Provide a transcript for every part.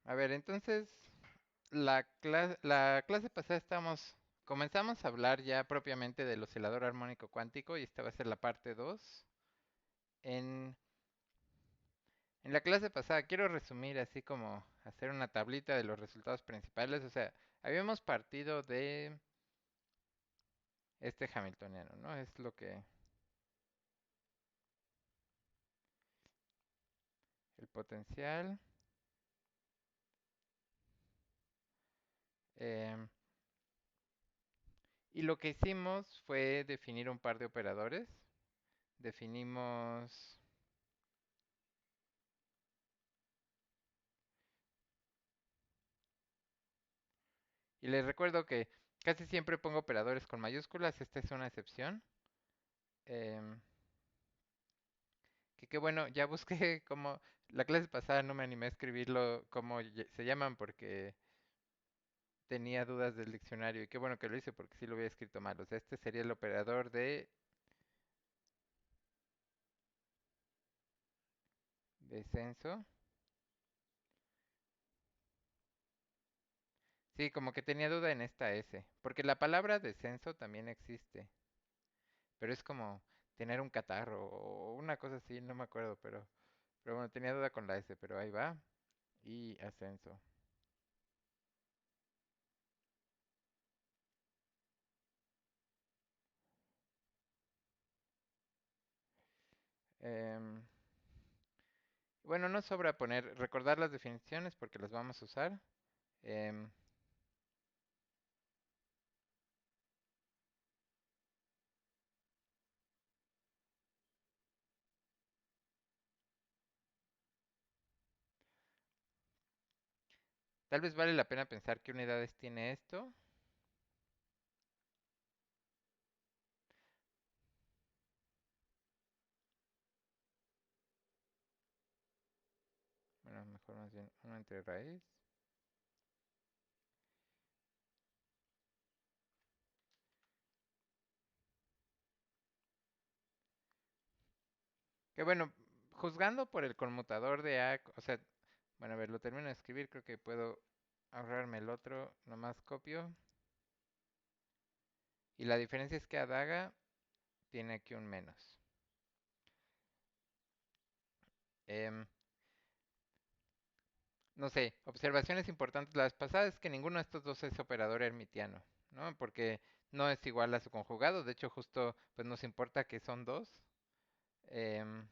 A ver, entonces, la clase pasada comenzamos a hablar ya propiamente del oscilador armónico cuántico y esta va a ser la parte 2. En, en la clase pasada quiero resumir así como hacer una tablita de los resultados principales. O sea, habíamos partido de este hamiltoniano, ¿no? Es lo que el potencial. em, y lo que hicimos fue definir un par de operadores. Definimos. Y les recuerdo que casi siempre pongo operadores con mayúsculas, esta es una excepción. Em, que bueno, ya busqué como la clase pasada no me animé a escribirlo como se llaman porque tenía dudas del diccionario y qué bueno que lo hice porque sí lo había escrito mal. O sea, este sería el operador de descenso. Sí, como que tenía duda en esta S, porque la palabra descenso también existe, pero es como tener un catarro o una cosa así, no me acuerdo, pero bueno, tenía duda con la S, pero ahí va. Y ascenso. Em, bueno, no sobra recordar las definiciones porque las vamos a usar. Em, Tal vez vale la pena pensar qué unidades tiene esto. Bueno, mejor más bien uno entre raíz. Que bueno, juzgando por el conmutador de A, o sea, bueno, a ver, lo termino de escribir, creo que puedo ahorrarme el otro, nomás copio. Y la diferencia es que Adaga tiene aquí un menos. Em, no sé, observaciones importantes. Las pasadas es que ninguno de estos dos es operador hermitiano, ¿no? Porque no es igual a su conjugado. De hecho, justo pues nos importa que son dos. Em,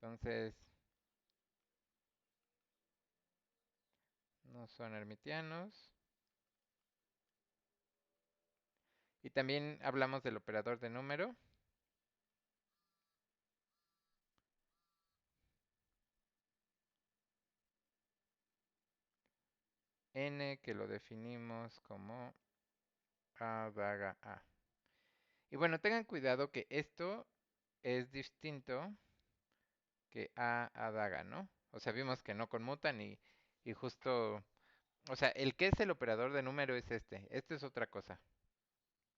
entonces, no son hermitianos. Y también hablamos del operador de número. N, que lo definimos como A daga A. Y bueno, tengan cuidado que esto es distinto que A daga, ¿no? O sea, vimos que no conmutan y justo, o sea, el que es el operador de número es este. Este es otra cosa.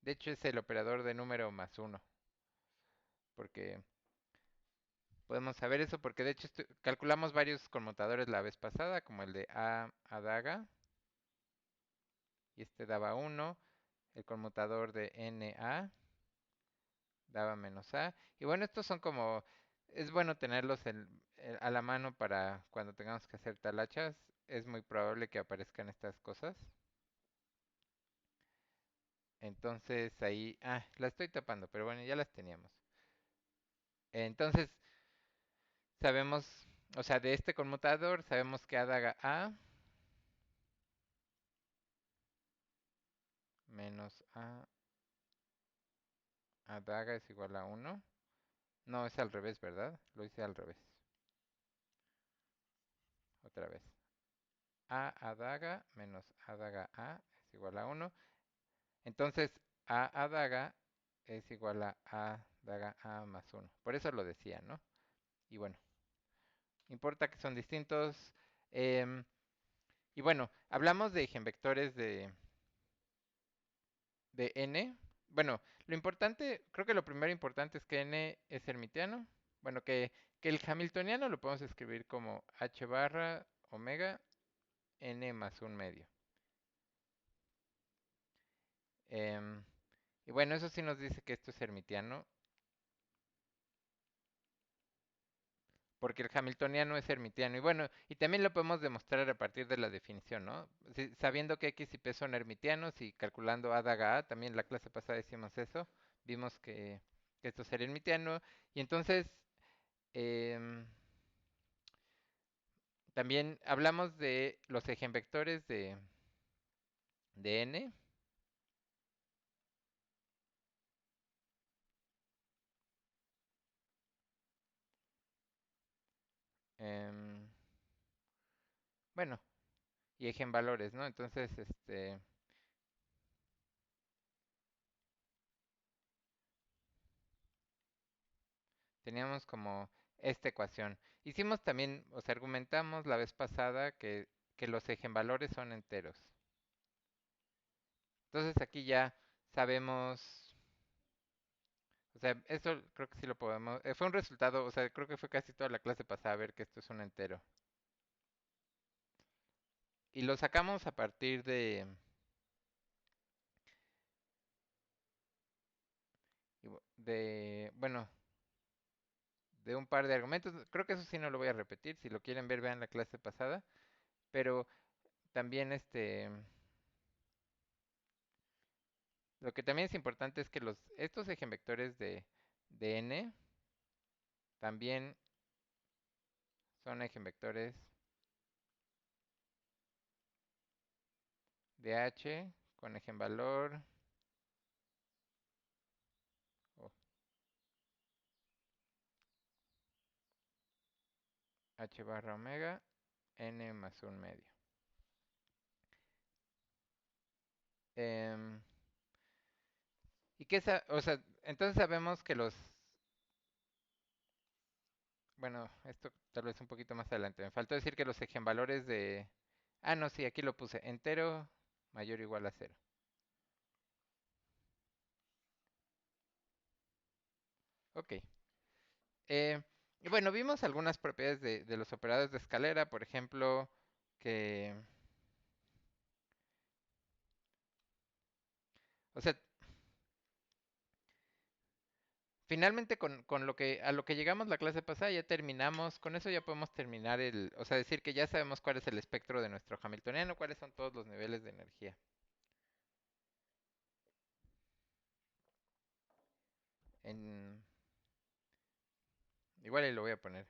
De hecho, es el operador de número más uno. Porque podemos saber eso, porque de hecho calculamos varios conmutadores la vez pasada, como el de A daga, y este daba uno. El conmutador de NA daba menos A. Y bueno, estos son como, es bueno tenerlos a la mano para cuando tengamos que hacer talachas. Es muy probable que aparezcan estas cosas. Entonces ahí, la estoy tapando, pero bueno, ya las teníamos. Entonces sabemos, o sea, de este conmutador sabemos que A daga A menos A daga es igual a uno. No, es al revés, ¿verdad? Lo hice al revés. Otra vez. A daga menos A daga A es igual a uno. Entonces, A daga es igual a daga A más uno. Por eso lo decía, ¿no? Y bueno, importa que son distintos. em, y bueno, hablamos de eigenvectores de n. Bueno, lo importante, creo que lo primero importante es que n es hermitiano. Bueno, que el hamiltoniano lo podemos escribir como h barra omega n más un medio. Em, y bueno, eso sí nos dice que esto es hermitiano, porque el hamiltoniano es hermitiano. Y bueno, y también lo podemos demostrar a partir de la definición, ¿no? Sabiendo que x y p son hermitianos y calculando a daga a, también la clase pasada decimos eso, vimos que esto sería hermitiano. Y entonces, em, también hablamos de los ejemvectores de n. em, bueno, y ejemvalores, ¿no? Entonces, teníamos como esta ecuación. Hicimos también, o sea, argumentamos la vez pasada que los ejemvalores son enteros. Entonces aquí ya sabemos, o sea, eso creo que sí lo podemos. Fue un resultado, o sea, creo que fue casi toda la clase pasada ver que esto es un entero. Y lo sacamos a partir bueno, de un par de argumentos. Creo que eso sí no lo voy a repetir. Si lo quieren ver, vean la clase pasada. Pero también lo que también es importante es que estos ejemvectores de n también son ejemvectores de h con ejemvalor oh, h barra omega n más un medio. Em, ¿Y qué o sea, entonces sabemos que bueno, esto tal vez un poquito más adelante. Me faltó decir que los ejemvalores de... Ah, no, sí, aquí lo puse. Entero mayor o igual a cero. Ok. Eh, y bueno, vimos algunas propiedades de los operadores de escalera, por ejemplo, que... O sea, finalmente con lo que a lo que llegamos la clase pasada ya terminamos, con eso ya podemos terminar o sea, decir que ya sabemos cuál es el espectro de nuestro hamiltoniano, cuáles son todos los niveles de energía. En, igual y lo voy a poner.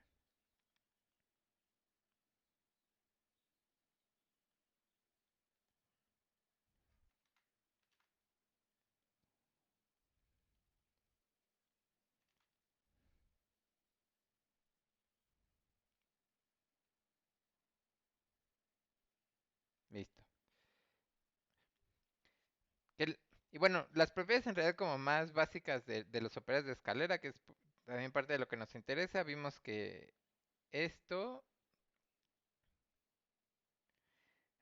Listo. El- y bueno, las propiedades en realidad como más básicas de los operadores de escalera, que es también parte de lo que nos interesa, vimos que esto...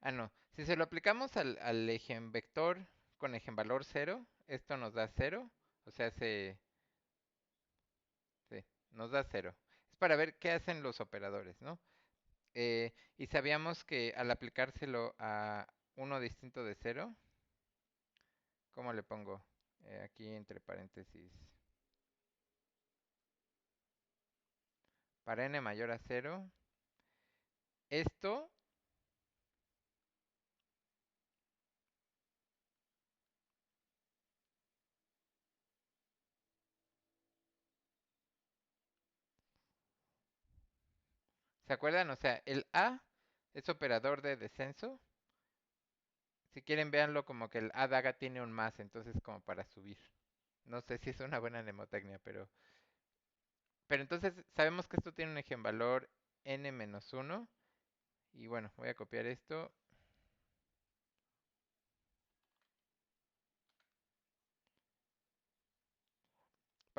Ah, no. Si se lo aplicamos al ejemvector con ejemvalor cero, esto nos da cero. O sea, sí, nos da cero. Es para ver qué hacen los operadores, ¿no? Y sabíamos que al aplicárselo a uno distinto de cero, ¿cómo le pongo? Aquí entre paréntesis. Para n mayor a cero, esto, ¿se acuerdan? O sea, el a es operador de descenso. Si quieren, véanlo como que el a daga tiene un más, entonces como para subir. No sé si es una buena mnemotecnia, pero entonces sabemos que esto tiene un ejemvalor n-1. Y bueno, voy a copiar esto.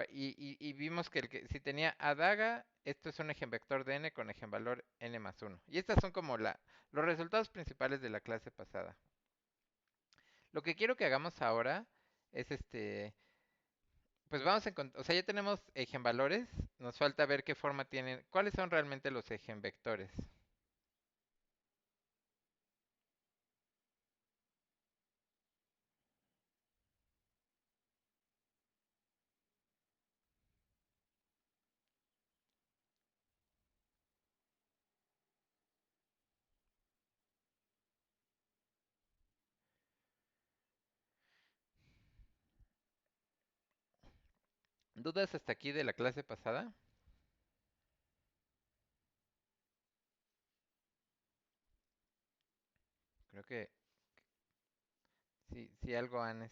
Y vimos que, si tenía a daga, esto es un ejemvector de n con ejemvalor n+1. Y estas son como los resultados principales de la clase pasada. Lo que quiero que hagamos ahora es Pues vamos a encontrar, o sea, ya tenemos ejenvalores, nos falta ver qué forma tienen, cuáles son realmente los ejenvectores. ¿Dudas hasta aquí de la clase pasada? Creo que sí, sí algo han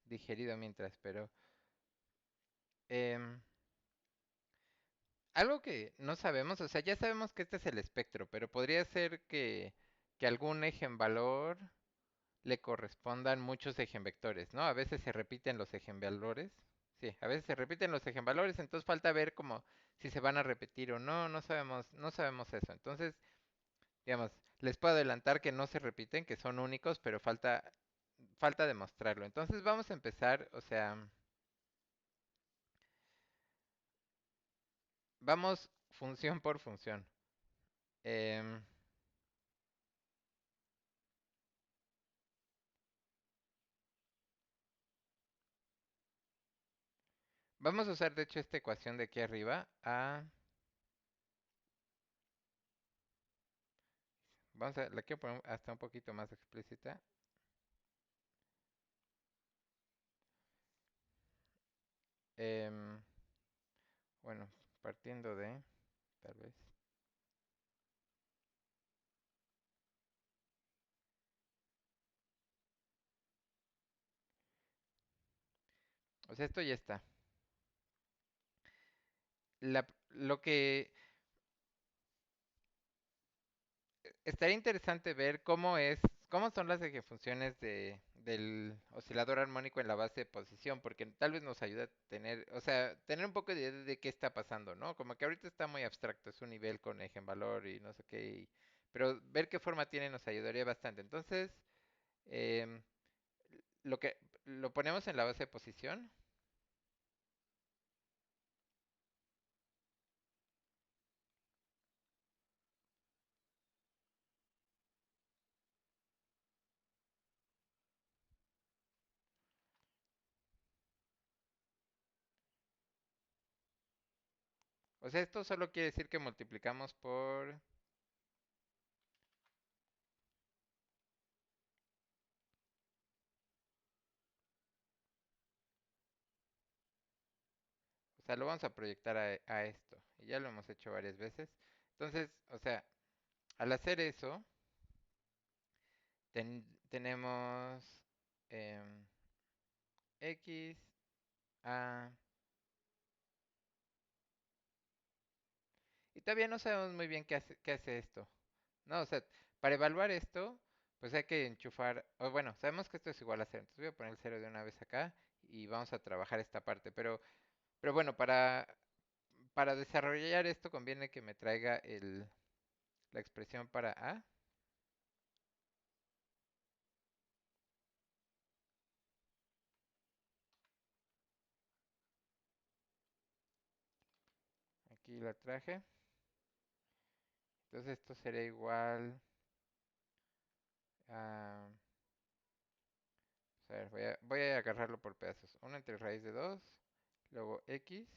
digerido mientras, pero em, algo que no sabemos, o sea, ya sabemos que este es el espectro, pero podría ser que algún ejenvalor le correspondan muchos ejenvectores, ¿no? A veces se repiten los ejenvalores. Sí, a veces se repiten los ejenvalores, entonces falta ver como si se van a repetir o no, no sabemos eso. Entonces, digamos, les puedo adelantar que no se repiten, que son únicos, pero falta demostrarlo. Entonces vamos a empezar, o sea, vamos función por función. Em, Vamos a usar, de hecho, esta ecuación de aquí arriba la quiero poner hasta un poquito más explícita. Em, bueno, partiendo de, tal vez. O sea, esto ya está. Lo que estaría interesante ver cómo son las ejecuciones del oscilador armónico en la base de posición, porque tal vez nos ayuda a tener, o sea, tener un poco de idea de qué está pasando, ¿no? Como que ahorita está muy abstracto, es un nivel con valor y no sé qué, pero ver qué forma tiene nos ayudaría bastante. Entonces, em, lo ponemos en la base de posición. O sea, esto solo quiere decir que multiplicamos por, o sea, lo vamos a proyectar a esto. Y ya lo hemos hecho varias veces. Entonces, o sea, al hacer eso, tenemos em, X, A, y todavía no sabemos muy bien qué hace esto. No, o sea, para evaluar esto, pues hay que enchufar, o bueno, sabemos que esto es igual a cero, entonces voy a poner el cero de una vez acá y vamos a trabajar esta parte. Pero bueno, para desarrollar esto conviene que me traiga la expresión para A. Aquí la traje. Entonces esto sería igual a... A ver, voy a agarrarlo por pedazos. Uno entre raíz de 2, luego x,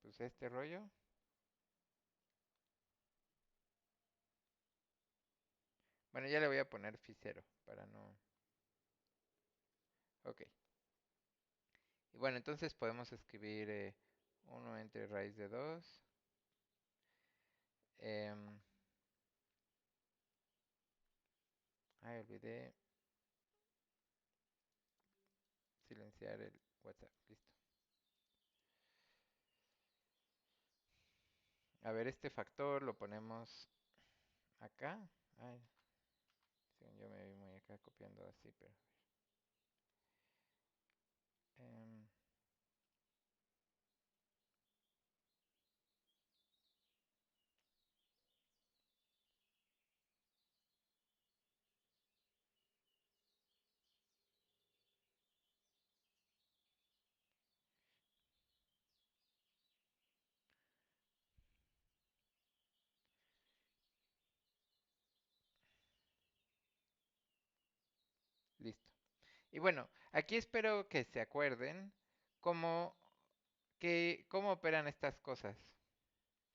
pues este rollo. Bueno, ya le voy a poner phi 0 para no... Ok. Y bueno, entonces podemos escribir 1 entre raíz de 2. em, Ay, olvidé silenciar el WhatsApp. Listo. A ver, este factor lo ponemos acá. Ay, según yo me vi muy acá copiando así, pero... em, Y bueno, aquí espero que se acuerden cómo, cómo operan estas cosas,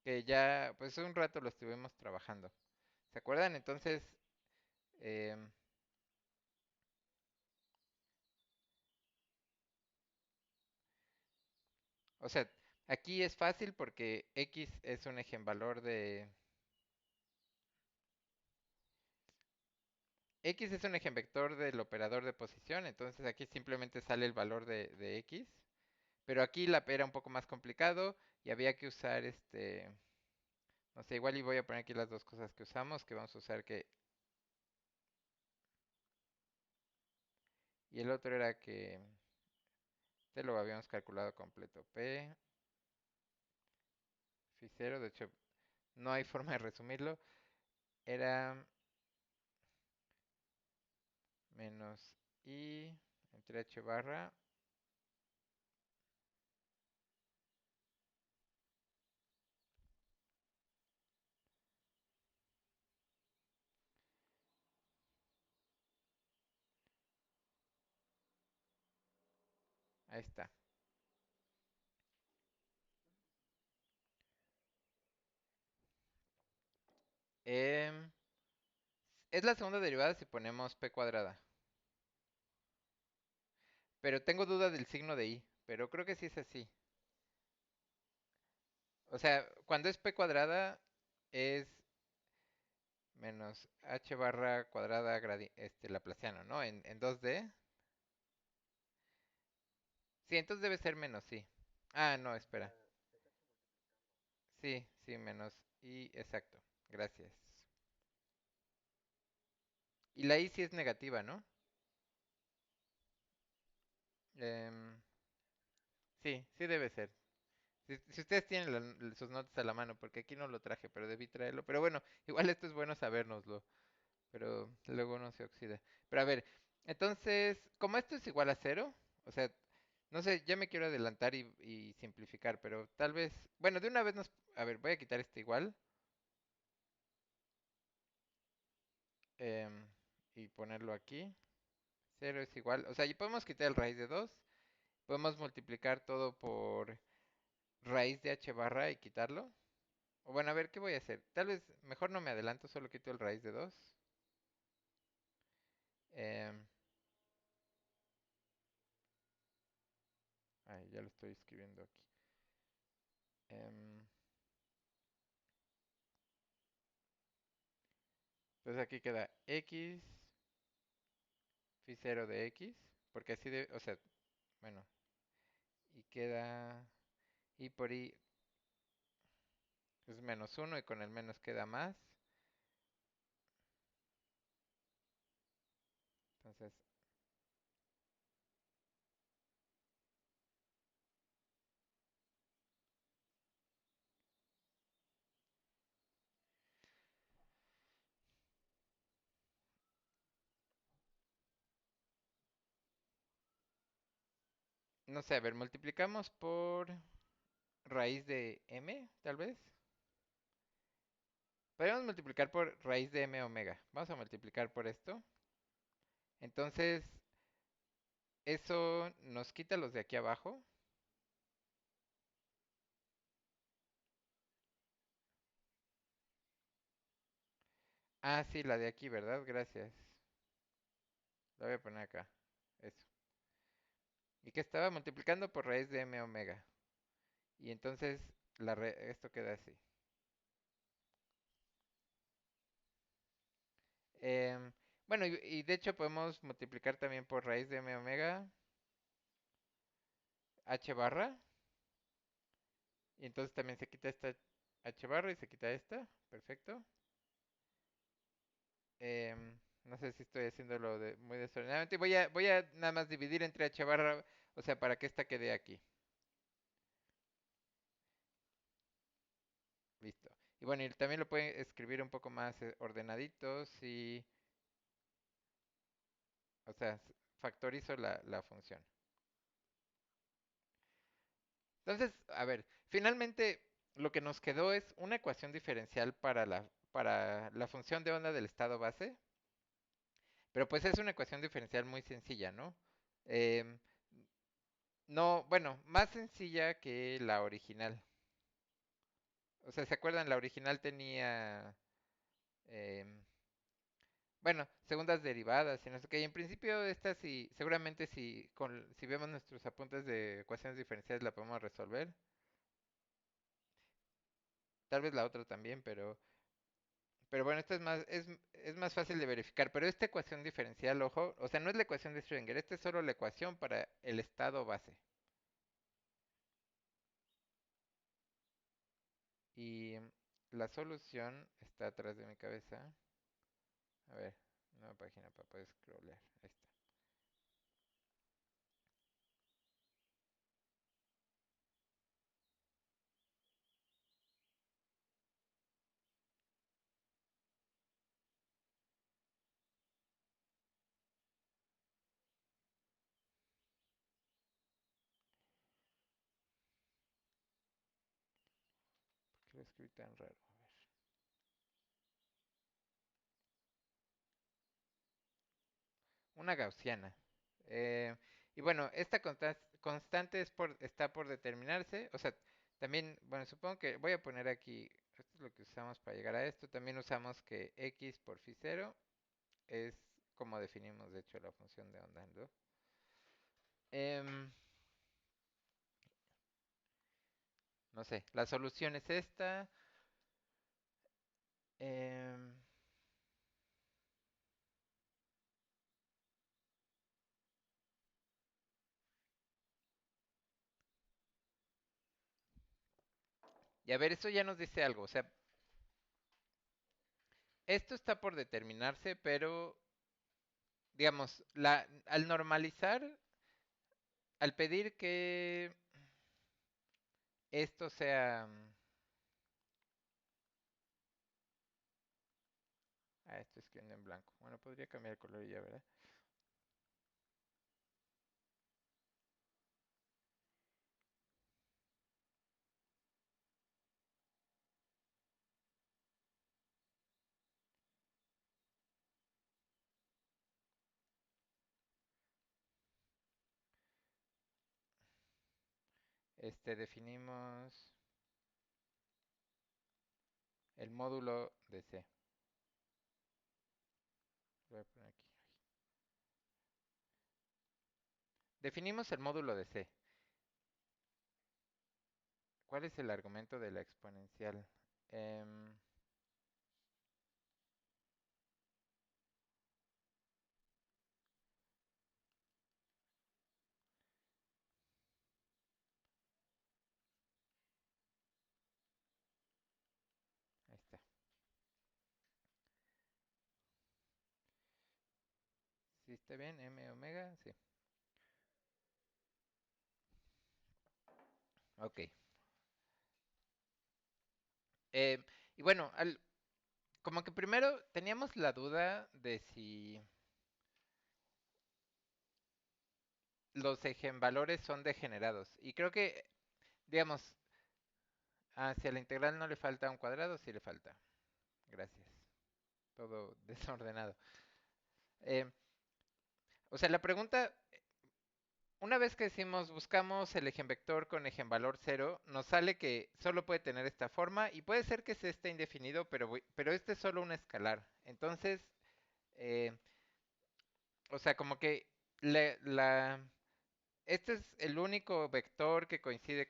que ya pues un rato lo estuvimos trabajando. ¿Se acuerdan? Entonces, em, o sea, aquí es fácil porque x es un ejemvalor de... X es un ejemvector del operador de posición, entonces aquí simplemente sale el valor de x. Pero aquí la era un poco más complicado y había que usar no sé, igual y voy a poner aquí las dos cosas que usamos, que vamos a usar que... Y el otro era que... Este lo habíamos calculado completo. P, phi 0, de hecho no hay forma de resumirlo. Era menos I entre H barra. Ahí está. Em, es la segunda derivada si ponemos P cuadrada. Pero tengo duda del signo de I. Pero creo que sí es así. O sea, cuando es P cuadrada es menos H barra cuadrada laplaciano, ¿no? En 2D. Sí, entonces debe ser menos, sí. Ah, no, espera. Sí, sí, menos I, exacto. Gracias. Y la I sí es negativa, ¿no? Em, sí, sí debe ser. Si ustedes tienen sus notas a la mano, porque aquí no lo traje, pero debí traerlo. Pero bueno, igual esto es bueno sabérnoslo, pero luego no se oxida. Pero a ver, entonces, como esto es igual a cero, o sea, no sé, ya me quiero adelantar y simplificar, pero tal vez, bueno, de una vez nos... A ver, voy a quitar este igual y ponerlo aquí. Cero es igual, o sea, y podemos quitar el raíz de 2, podemos multiplicar todo por raíz de h barra y quitarlo. O bueno, a ver, ¿qué voy a hacer? Tal vez mejor no me adelanto, solo quito el raíz de 2. Em, ay, ya lo estoy escribiendo aquí. Em, entonces aquí queda x phi 0 de x, porque así de, o sea, bueno, y queda y por y es menos uno y con el menos queda más. Entonces, no sé, a ver, multiplicamos por raíz de m, tal vez. Podríamos multiplicar por raíz de m omega. Vamos a multiplicar por esto. Entonces, eso nos quita los de aquí abajo. Ah, sí, la de aquí, ¿verdad? Gracias. La voy a poner acá. Eso. Y que estaba multiplicando por raíz de m omega. Y entonces esto queda así. Em, bueno, y de hecho podemos multiplicar también por raíz de m omega h barra. Y entonces también se quita esta h barra y se quita esta. Perfecto. No sé si estoy haciéndolo muy desordenadamente. Voy a nada más dividir entre h barra, o sea, para que esta quede aquí. Listo. Y bueno, y también lo pueden escribir un poco más ordenaditos y, o sea, factorizo la función. Entonces, a ver, finalmente lo que nos quedó es una ecuación diferencial para la función de onda del estado base, pero pues es una ecuación diferencial muy sencilla, ¿no? Em, no, bueno, más sencilla que la original. O sea, ¿se acuerdan? La original tenía, em, bueno, segundas derivadas y no sé qué. Y en principio esta sí, seguramente si vemos nuestros apuntes de ecuaciones diferenciales la podemos resolver. Tal vez la otra también, pero bueno, esta es más fácil de verificar. Pero esta ecuación diferencial, ojo, o sea, no es la ecuación de Schrödinger, esta es solo la ecuación para el estado base. Y la solución está atrás de mi cabeza. A ver, nueva página para poder scrollear. Ahí está. ¿Por qué lo escribí tan raro? A ver. Una gaussiana. Eh, y bueno, esta constante está por determinarse. O sea, también, bueno, supongo que voy a poner aquí, esto es lo que usamos para llegar a esto. También usamos que x por phi cero es como definimos, de hecho, la función de onda, ¿no? Em, no sé, la solución es esta. em, y a ver, eso ya nos dice algo. O sea, esto está por determinarse, pero, digamos, al normalizar, al pedir que esto sea... Ah, estoy escribiendo en blanco. Bueno, podría cambiar el color y ya, ¿verdad? Definimos el módulo de C. Lo voy a poner aquí. Definimos el módulo de C. ¿Cuál es el argumento de la exponencial? Em, ahí está. ¿Sí está bien? M omega, sí. Ok. Y bueno, como que primero teníamos la duda de si los eigenvalores son degenerados. Y creo que, digamos, hacia la integral no le falta un cuadrado, sí le falta. Gracias. Todo desordenado. Eh, o sea, la pregunta, una vez que decimos buscamos el eigenvector con eigenvalor cero, nos sale que solo puede tener esta forma y puede ser que se esté indefinido, pero este es solo un escalar. Entonces, eh, o sea, como que este es el único vector que coincide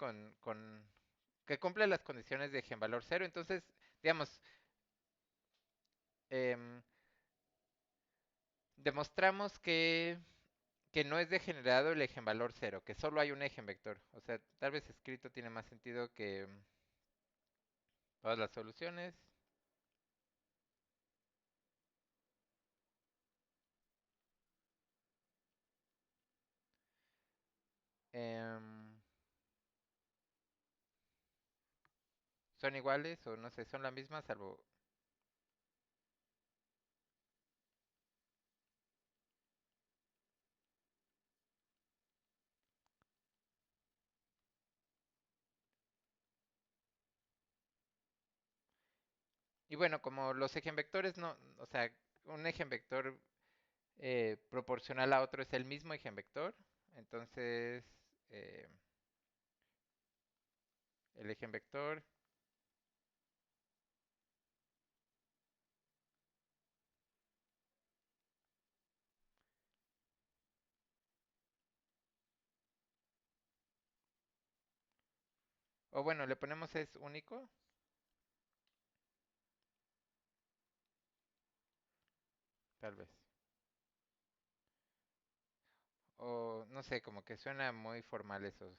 que cumple las condiciones de eigenvalor cero. Entonces, digamos, em, demostramos que no es degenerado el eigenvalor cero, que solo hay un eigenvector. O sea, tal vez escrito tiene más sentido que todas las soluciones. em, Son iguales o no sé, son la misma salvo... Y bueno, como los eigenvectores no, o sea, un eigenvector proporcional a otro es el mismo eigenvector. Entonces, eh, el eigenvector, o bueno, le ponemos es único, tal vez. O no sé, como que suena muy formal eso.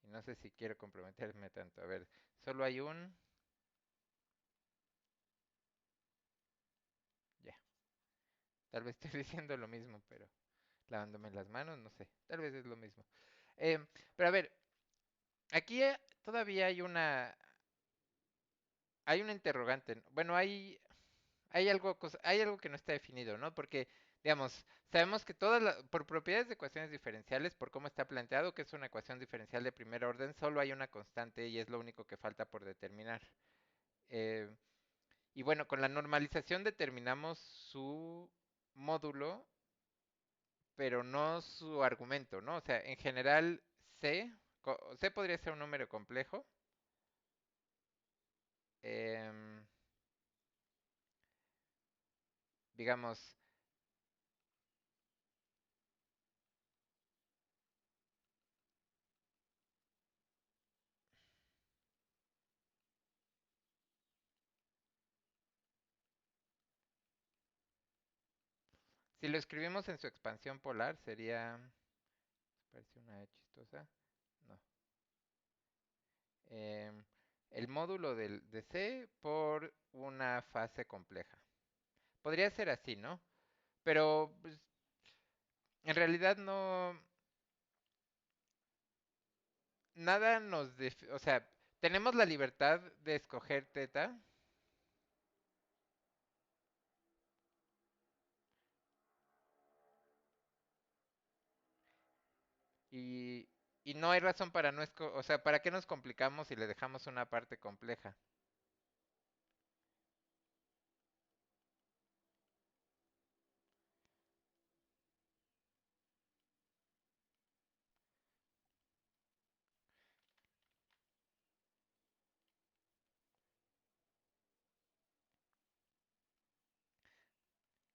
Y no sé si quiero comprometerme tanto. A ver, solo hay un... Ya, tal vez estoy diciendo lo mismo, pero lavándome las manos, no sé. Tal vez es lo mismo. Pero a ver, aquí todavía hay una interrogante. Bueno, hay algo que no está definido, ¿no? Porque, digamos, sabemos que por propiedades de ecuaciones diferenciales, por cómo está planteado que es una ecuación diferencial de primer orden, solo hay una constante y es lo único que falta por determinar. Eh, y bueno, con la normalización determinamos su módulo, pero no su argumento, ¿no? O sea, en general, C podría ser un número complejo. em, digamos, si lo escribimos en su expansión polar, sería... Parece una E chistosa. No. Em, el módulo de C por una fase compleja. Podría ser así, ¿no? Pero pues, en realidad no, nada o sea, tenemos la libertad de escoger teta y, y no hay razón para no o sea, ¿para qué nos complicamos si le dejamos una parte compleja?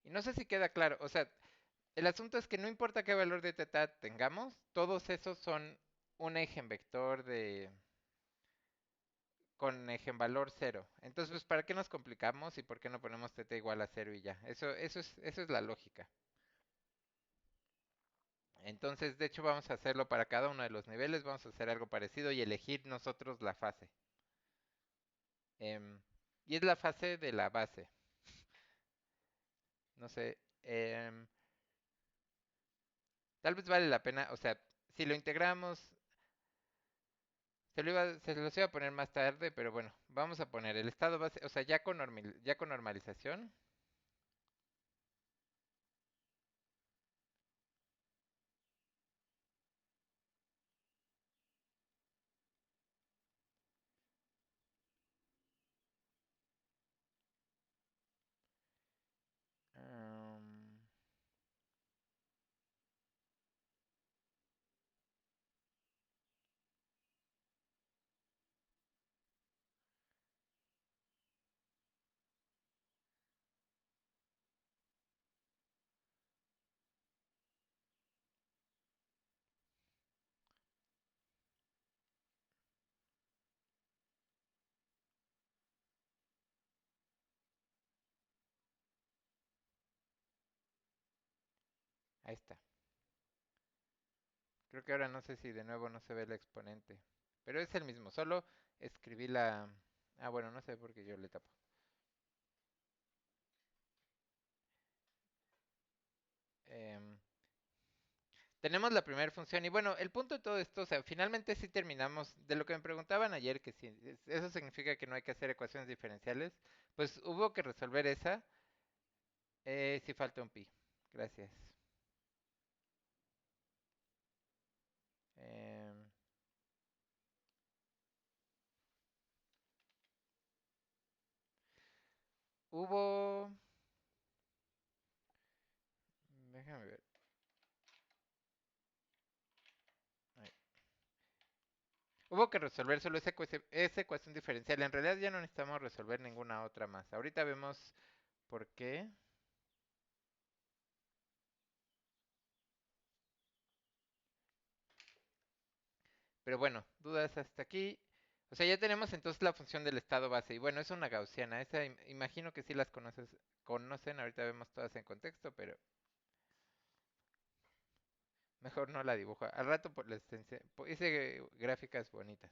Y no sé si queda claro, o sea, el asunto es que no importa qué valor de teta tengamos, todos esos son un eigenvector con eigenvalor cero. Entonces, pues, ¿para qué nos complicamos y por qué no ponemos teta igual a cero y ya? Eso es la lógica. Entonces, de hecho, vamos a hacerlo para cada uno de los niveles, vamos a hacer algo parecido y elegir nosotros la fase. Em, y es la fase de la base. No sé, tal vez vale la pena, o sea, si lo integramos, se los iba a poner más tarde, pero bueno, vamos a poner el estado base, o sea, ya con normalización. em, ahí está. Creo que ahora no sé si de nuevo no se ve el exponente. Pero es el mismo, solo escribí la... Ah, bueno, no sé por qué yo le tapo. Em, tenemos la primera función y bueno, el punto de todo esto, o sea, finalmente sí terminamos de lo que me preguntaban ayer, que si eso significa que no hay que hacer ecuaciones diferenciales, pues hubo que resolver esa, sí falta un pi. Gracias. Em, hubo Déjame ver. Ahí. Hubo que resolver solo esa ecuación diferencial. En realidad ya no necesitamos resolver ninguna otra más. Ahorita vemos por qué. Pero bueno, dudas hasta aquí. O sea, ya tenemos entonces la función del estado base. Y bueno, es una gaussiana. Esa imagino que sí las conocen. Ahorita vemos todas en contexto, pero mejor no la dibujo. Al rato hice gráficas bonitas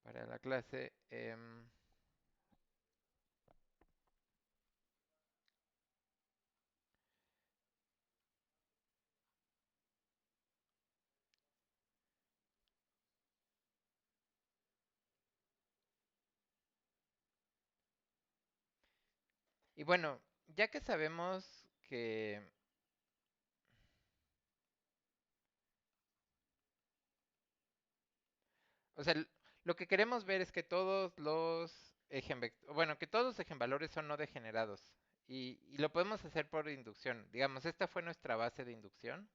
para la clase. Y bueno, ya que sabemos que, o sea, lo que queremos ver es que todos los bueno, que todos los eigenvalores son no degenerados. Y lo podemos hacer por inducción. Digamos, esta fue nuestra base de inducción.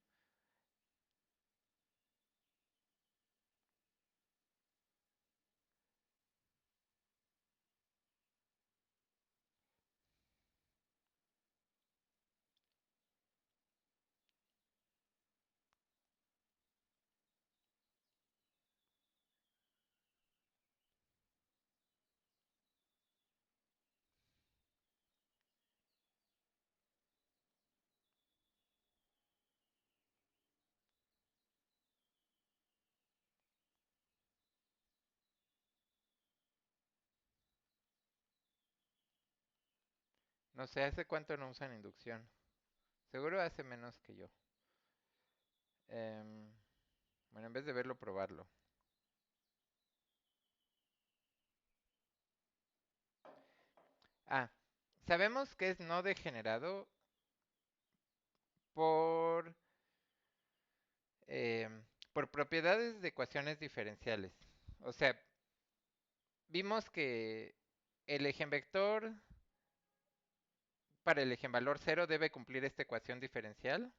No sé, ¿hace cuánto no usan inducción? Seguro hace menos que yo. Em, bueno, en vez de verlo, probarlo. Ah, sabemos que es no degenerado por, por propiedades de ecuaciones diferenciales. O sea, vimos que el eigenvector para el eigenvalor cero debe cumplir esta ecuación diferencial.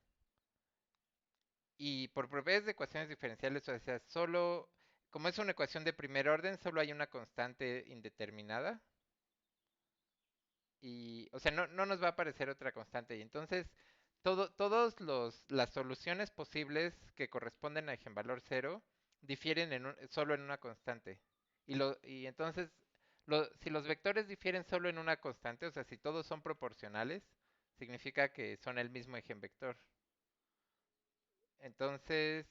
Y por propiedades de ecuaciones diferenciales, o sea, solo, como es una ecuación de primer orden, solo hay una constante indeterminada. Y, o sea, no nos va a aparecer otra constante. Y entonces, todas las soluciones posibles que corresponden a eigenvalor cero difieren solo en una constante. Y entonces, si los vectores difieren solo en una constante, o sea, si todos son proporcionales, significa que son el mismo eigenvector. Entonces,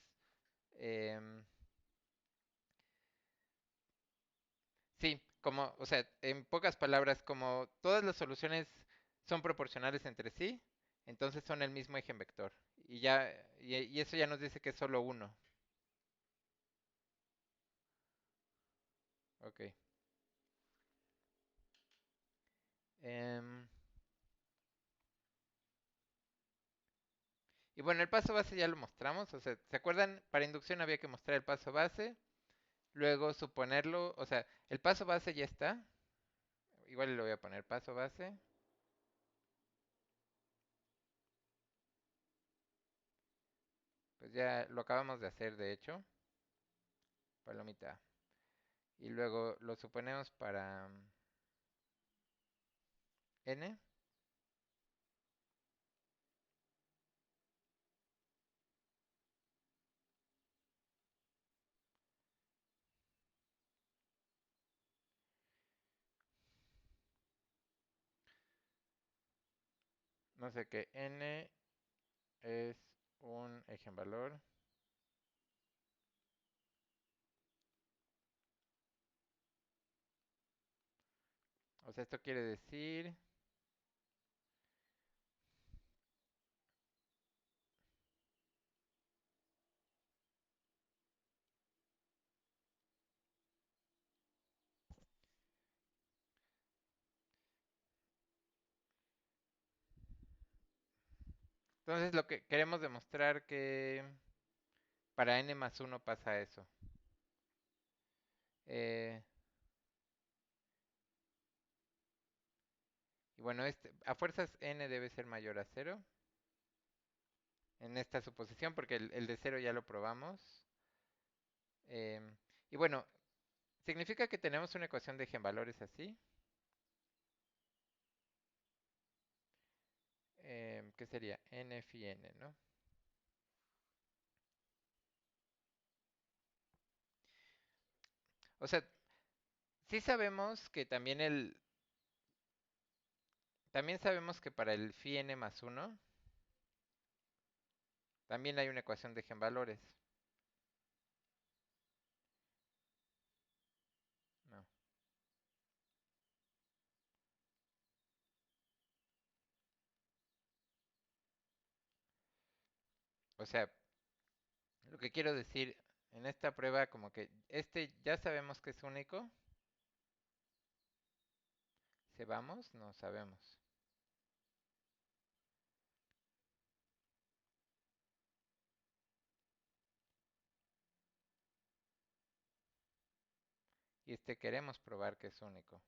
em, sí, como, o sea, en pocas palabras, como todas las soluciones son proporcionales entre sí, entonces son el mismo eigenvector. Y eso ya nos dice que es solo uno. Ok. Em, y bueno, el paso base ya lo mostramos. O sea, ¿se acuerdan? Para inducción había que mostrar el paso base, luego suponerlo, o sea, el paso base ya está. Igual le voy a poner paso base. Pues ya lo acabamos de hacer, de hecho. Palomita. Y luego lo suponemos para n. No sé qué, n es un eigenvalor. O sea, esto quiere decir, entonces lo que queremos demostrar que para n más uno pasa eso. Eh, y bueno, a fuerzas n debe ser mayor a cero. en esta suposición, porque el de cero ya lo probamos. Y bueno, significa que tenemos una ecuación de eigenvalores así. ¿Qué sería? N phi n, ¿no? O sea, sí sabemos que también sabemos que para el phi n más uno también hay una ecuación de eigenvalores. No. O sea, lo que quiero decir en esta prueba, como que este ya sabemos que es único. ¿Sabemos? No sabemos. Y este queremos probar que es único.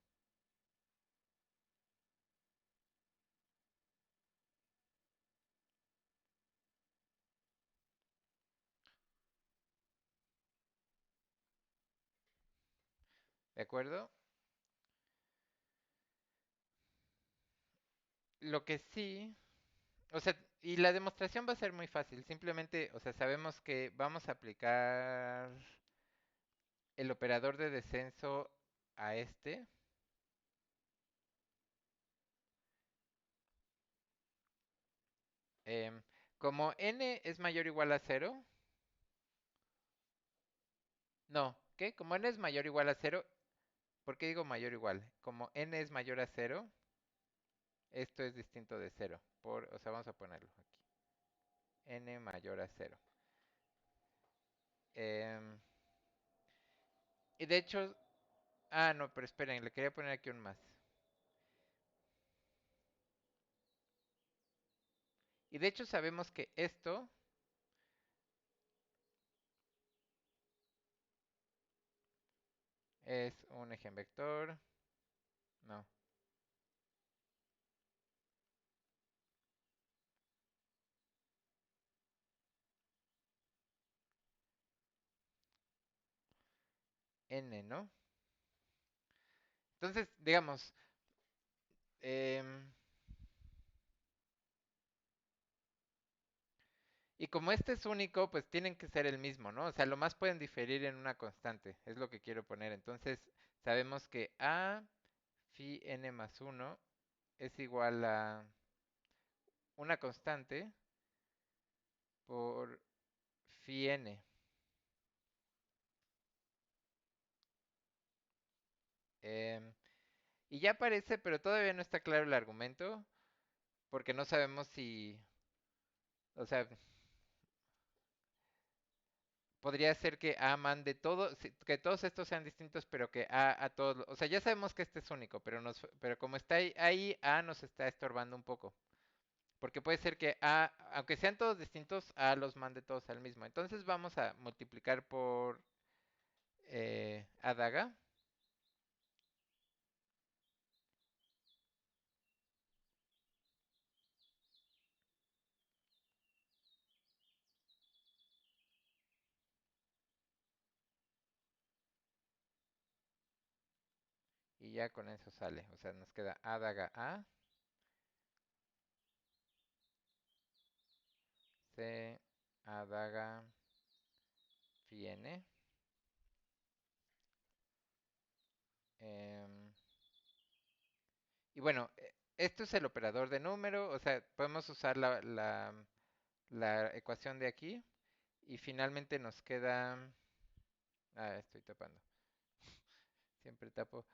¿De acuerdo? Lo que sí, o sea, y la demostración va a ser muy fácil. Simplemente, o sea, sabemos que vamos a aplicar el operador de descenso a este. Em, Como n es mayor o igual a cero, no, ¿qué? Como n es mayor o igual a cero, ¿por qué digo mayor o igual? Como n es mayor a cero, esto es distinto de cero. O sea, vamos a ponerlo aquí. N mayor a cero. Em, y de hecho, no, pero esperen, le quería poner aquí un más. Y de hecho sabemos que esto es un eigenvector. No, n, ¿no? Entonces, digamos, em, y como este es único, pues tienen que ser el mismo, ¿no? O sea, lo más pueden diferir en una constante, es lo que quiero poner. Entonces, sabemos que a phi n más uno es igual a una constante por phi n. Em, y ya aparece, pero todavía no está claro el argumento, porque no sabemos si, o sea, podría ser que A mande todo, que todos estos sean distintos, pero que A todos, o sea, ya sabemos que este es único, pero como está ahí, A nos está estorbando un poco. Porque puede ser que A, aunque sean todos distintos, A los mande todos al mismo. Entonces vamos a multiplicar por A daga y ya con eso sale. O sea, nos queda A daga A, C, A daga, viene. em, y bueno, esto es el operador de número, o sea, podemos usar la ecuación de aquí y finalmente nos queda... estoy tapando. Siempre tapo.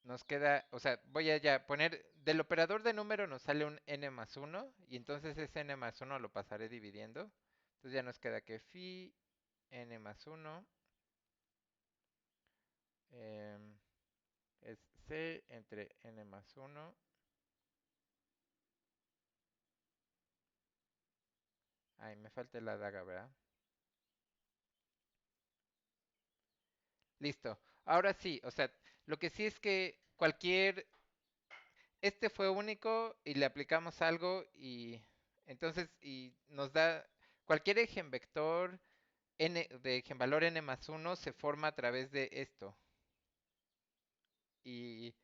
Nos queda, o sea, voy a ya poner, del operador de número nos sale un n más uno y entonces ese n más uno lo pasaré dividiendo. Entonces ya nos queda que phi n más uno em, es c entre n más uno. Ay, me falta la daga, ¿verdad? Listo. Ahora sí, o sea, lo que sí es que este fue único y le aplicamos algo y Entonces, y nos da cualquier eigenvector n de eigenvalor n más uno se forma a través de esto. Y,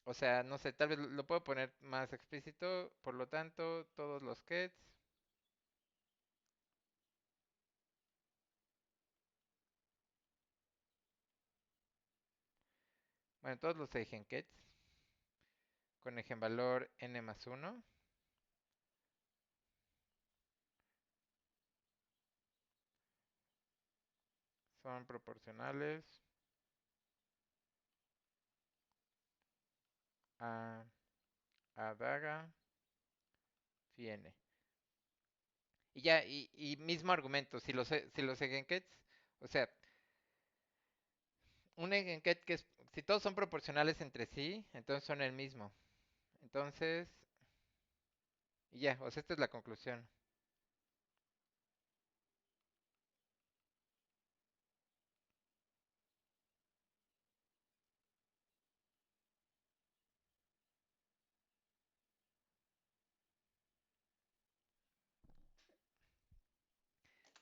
o sea, no sé, tal vez lo puedo poner más explícito. Por lo tanto, todos los kets, bueno, todos los eigenkets con eigenvalor n más uno son proporcionales a daga phi n. Y ya, y mismo argumento, si los eigenkets, o sea, un eigenket que es, si todos son proporcionales entre sí, entonces son el mismo. Entonces, y ya, o sea, esta es la conclusión.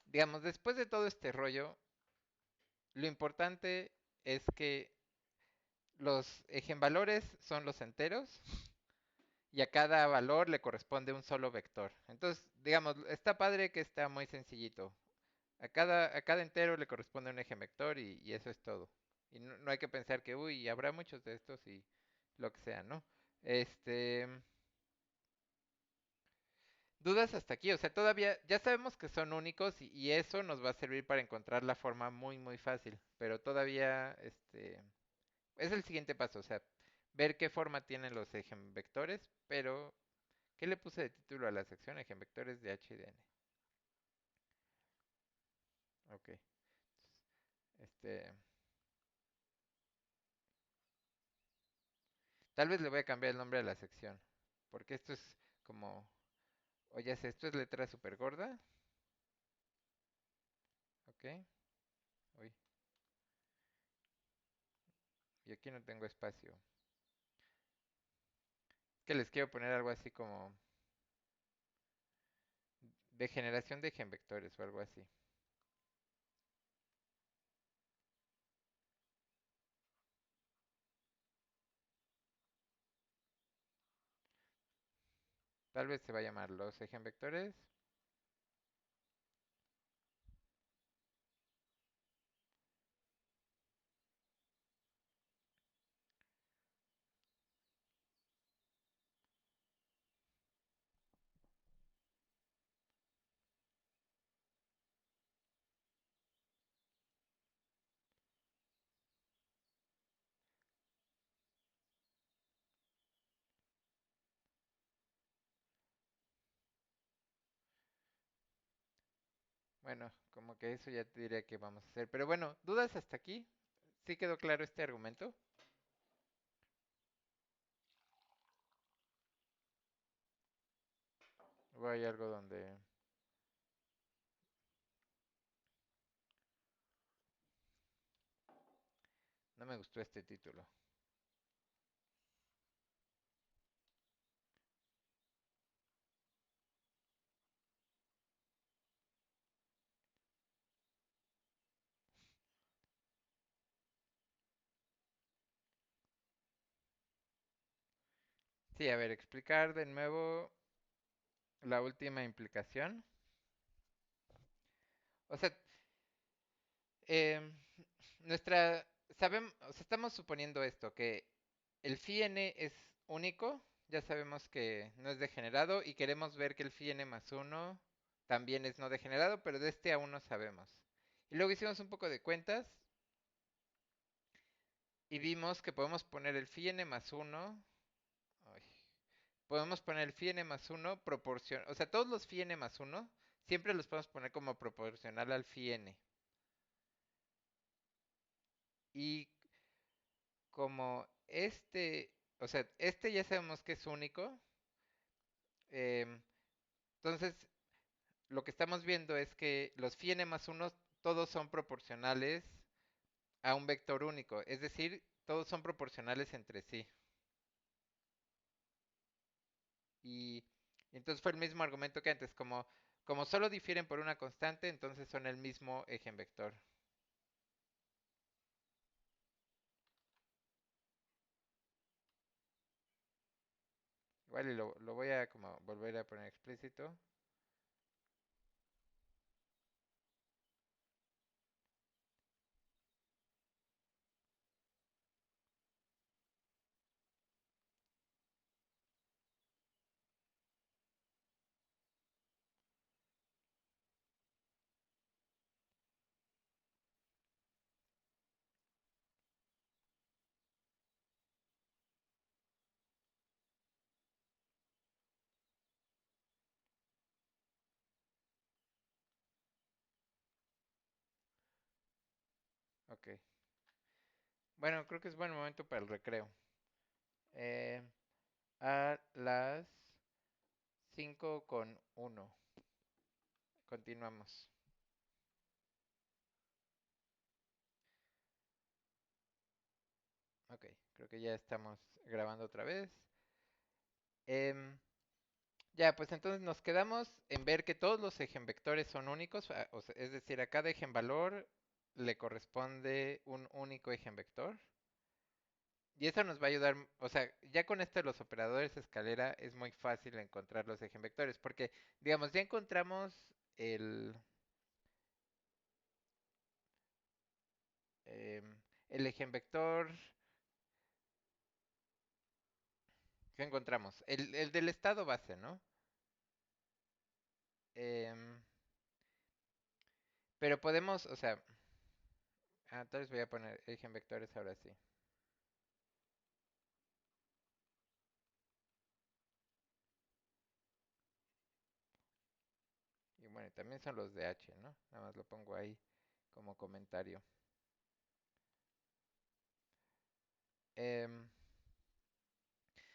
Digamos, después de todo este rollo, lo importante es que los eigenvalores son los enteros y a cada valor le corresponde un solo vector. Entonces, digamos, está padre que está muy sencillito. A cada entero le corresponde un eigenvector y eso es todo. Y no hay que pensar que, uy, habrá muchos de estos y lo que sea, ¿no? Este, dudas hasta aquí, o sea, todavía ya sabemos que son únicos y eso nos va a servir para encontrar la forma muy muy fácil, pero todavía es el siguiente paso, o sea, ver qué forma tienen los eigenvectores, pero ¿qué le puse de título a la sección? Eigenvectores de H y de N. Ok. Este, tal vez le voy a cambiar el nombre a la sección, porque esto es como, oye, esto es letra super gorda, ok, uy, y aquí no tengo espacio. Que les quiero poner algo así como de generación de eigenvectores o algo así. Tal vez se va a llamar los eigenvectores. Bueno, como que eso ya te diré que vamos a hacer. Pero bueno, ¿dudas hasta aquí? ¿Sí quedó claro este argumento? ¿O hay algo donde no me gustó este título? Sí, a ver, explicar de nuevo la última implicación. O sea, em, o sea, estamos suponiendo esto, que el phi n es único, ya sabemos que no es degenerado y queremos ver que el phi n más uno también es no degenerado, pero de este aún no sabemos. Y luego hicimos un poco de cuentas y vimos que podemos poner el phi n más uno, ay, podemos poner el phi n más uno proporcional, o sea, todos los phi n más uno siempre los podemos poner como proporcional al phi n. Y como o sea, este ya sabemos que es único, em, entonces lo que estamos viendo es que los phi n más uno todos son proporcionales a un vector único, es decir, todos son proporcionales entre sí. Y entonces fue el mismo argumento que antes, como solo difieren por una constante, entonces son el mismo vector. Igual y lo voy a como volver a poner explícito. Ok. Bueno, creo que es buen momento para el recreo. Eh, a las 5:01. Continuamos. Ok, creo que ya estamos grabando otra vez. Em, ya, pues entonces nos quedamos en ver que todos los ejemvectores son únicos, o sea, es decir, a cada ejemvalor le corresponde un único ejemvector. Y eso nos va a ayudar, o sea, ya con esto de los operadores de escalera es muy fácil encontrar los ejemvectores, porque, digamos, ya encontramos el ejemvector que encontramos, el del estado base, ¿no? Em, pero podemos, o sea, entonces voy a poner ejemvectores ahora sí. Y bueno, también son los de H, ¿no? Nada más lo pongo ahí como comentario. Em,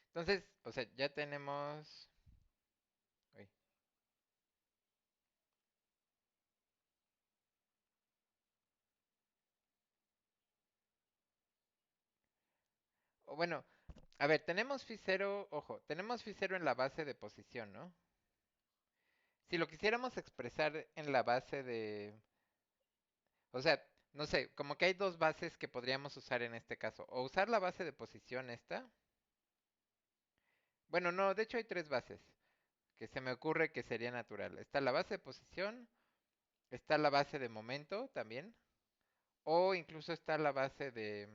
entonces, o sea, ya tenemos... uy. O bueno, a ver, tenemos Phi 0, ojo, tenemos Phi 0 en la base de posición, ¿no? Si lo quisiéramos expresar en la base de... O sea, no sé, como que hay dos bases que podríamos usar en este caso. O usar la base de posición esta. Bueno, no, de hecho hay tres bases que se me ocurre que sería natural. Está la base de posición, está la base de momento también, o incluso está la base de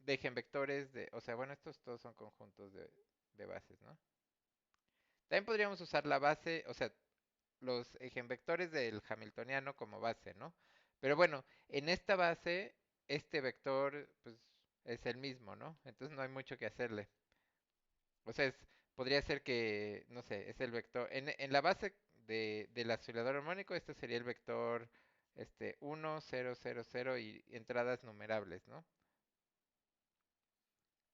ejemvectores de... O sea, bueno, estos todos son conjuntos de bases, ¿no? También podríamos usar la base, o sea, los ejemvectores del hamiltoniano como base, ¿no? Pero bueno, en esta base, este vector, pues, es el mismo, ¿no? Entonces no hay mucho que hacerle. O sea, podría ser que, no sé, es el vector. En la base del acelerador armónico, este sería el vector 1, 0, 0, 0 y entradas numerables, ¿no?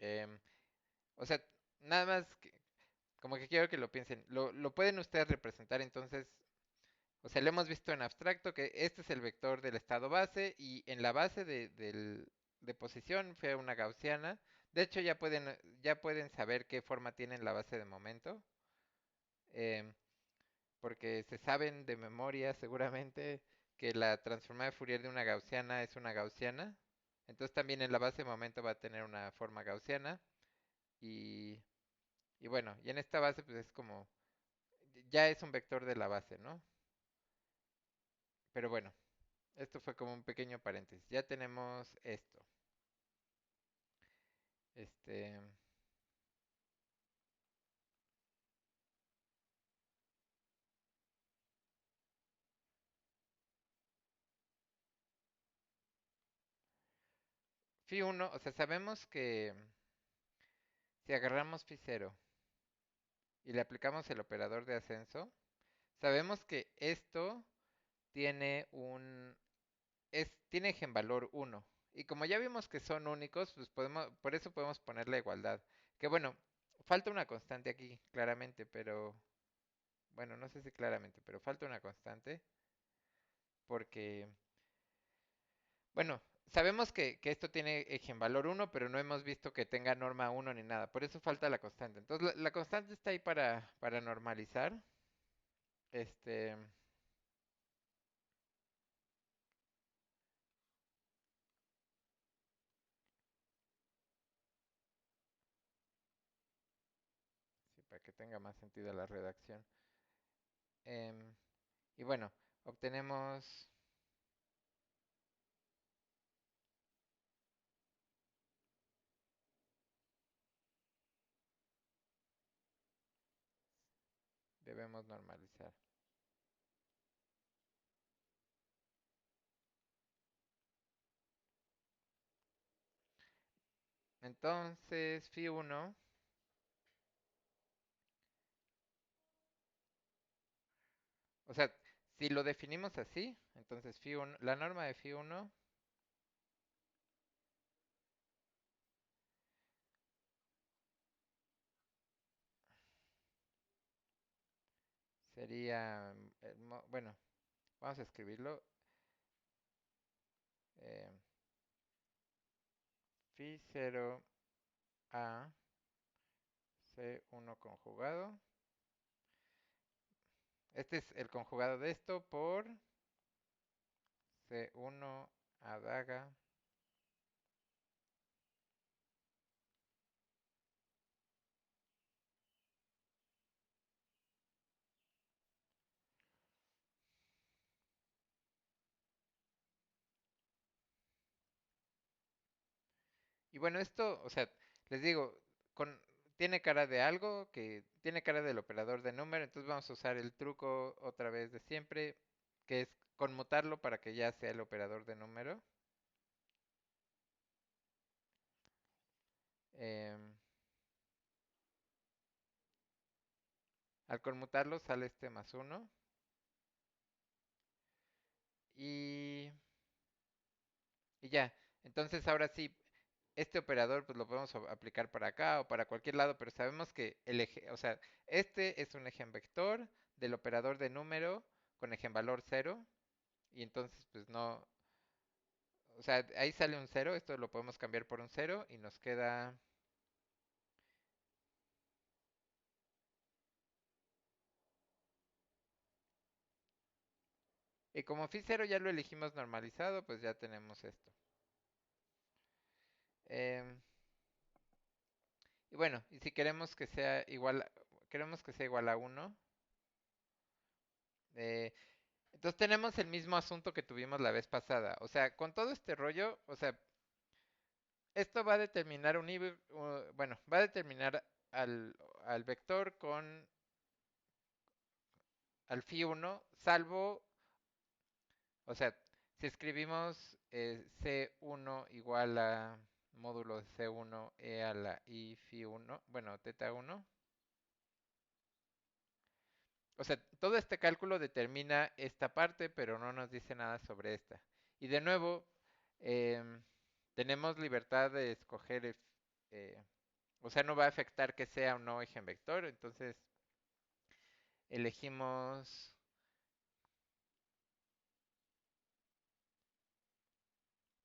Em, o sea, nada más como que quiero que lo piensen. Lo pueden ustedes representar entonces. O sea, lo hemos visto en abstracto que este es el vector del estado base y en la base de posición fue una gaussiana. De hecho, ya pueden saber qué forma tiene la base de momento, em, porque se saben de memoria seguramente que la transformada de Fourier de una gaussiana es una gaussiana. Entonces también en la base de momento va a tener una forma gaussiana y, y bueno, y en esta base pues es como, ya es un vector de la base, ¿no? Pero bueno, esto fue como un pequeño paréntesis. Ya tenemos esto. Este, Phi 1, o sea, sabemos que si agarramos Phi 0 y le aplicamos el operador de ascenso, sabemos que esto tiene tiene eigenvalor 1. Y como ya vimos que son únicos, pues por eso podemos poner la igualdad. Que bueno, falta una constante aquí, claramente, pero, bueno, no sé si claramente, pero falta una constante porque, bueno, sabemos que esto tiene valor uno, pero no hemos visto que tenga norma uno ni nada. Por eso falta la constante. Entonces, la constante está ahí para normalizar. Este, sí, para que tenga más sentido la redacción. Em, y bueno, obtenemos, debemos normalizar. Entonces, phi 1, o sea, si lo definimos así, entonces phi 1, la norma de phi 1 sería, bueno, vamos a escribirlo, eh, phi 0 a C1 conjugado. Este es el conjugado de esto por C1 a daga. Y bueno, esto, o sea, les digo, con, tiene cara de algo, que tiene cara del operador de número, entonces vamos a usar el truco otra vez de siempre, que es conmutarlo para que ya sea el operador de número. Em, al conmutarlo sale este más uno. Y, y ya, entonces ahora sí, este operador pues lo podemos aplicar para acá o para cualquier lado, pero sabemos que el eje, o sea, este es un ejemvector del operador de número con ejemvalor cero y entonces pues no, o sea, ahí sale un cero, esto lo podemos cambiar por un cero y nos queda, y como phi cero ya lo elegimos normalizado, pues ya tenemos esto. Em, y bueno, y si queremos que sea igual, queremos que sea igual a uno, eh, entonces tenemos el mismo asunto que tuvimos la vez pasada. O sea, con todo este rollo, o sea, esto va a determinar bueno, va a determinar al vector con al phi 1, salvo, o sea, si escribimos C1 igual a módulo de C1 e a la I phi 1, bueno, teta 1. O sea, todo este cálculo determina esta parte, pero no nos dice nada sobre esta. Y de nuevo, em, tenemos libertad de escoger, eh, o sea, no va a afectar que sea o no vector, entonces elegimos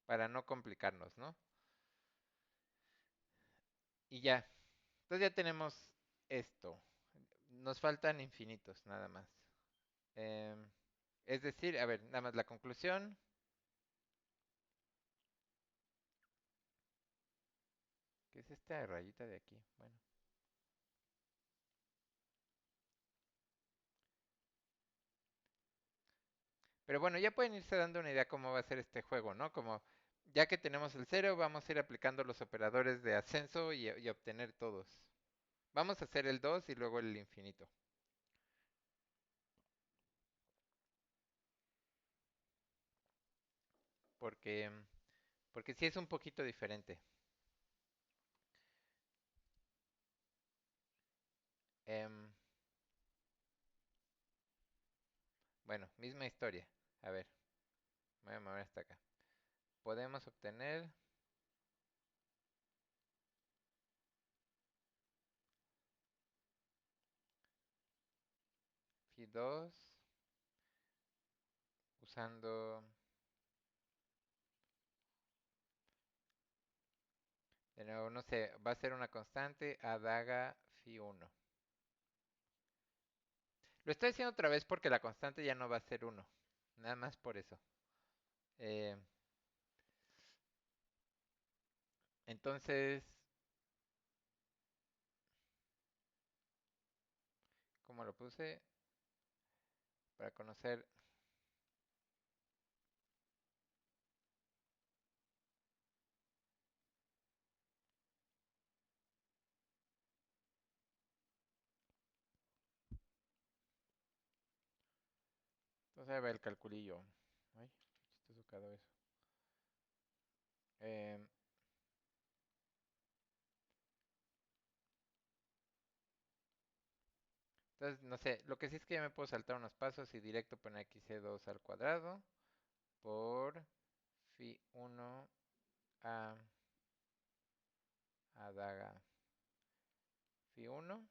para no complicarnos, ¿no? Y ya, entonces ya tenemos esto. Nos faltan infinitos, nada más. Em, es decir, a ver, nada más la conclusión. ¿Qué es esta rayita de aquí? Bueno. Pero bueno, ya pueden irse dando una idea cómo va a ser este juego, ¿no? Como ya que tenemos el cero, vamos a ir aplicando los operadores de ascenso y obtener todos. Vamos a hacer el 2 y luego el infinito. Porque, porque sí es un poquito diferente. Em, bueno, misma historia. A ver, me voy a mover hasta acá. Podemos obtener phi 2 usando De nuevo, no sé, va a ser una constante a daga phi 1. Lo estoy haciendo otra vez porque la constante ya no va a ser 1. Nada más por eso. Eh, entonces, ¿cómo lo puse? Para conocer. Entonces ahí va el calculillo. Ay, qué chistoso quedó eso. Em, entonces, no sé, lo que sí es que ya me puedo saltar unos pasos y directo poner aquí C2 al cuadrado por phi 1 a, a daga phi 1.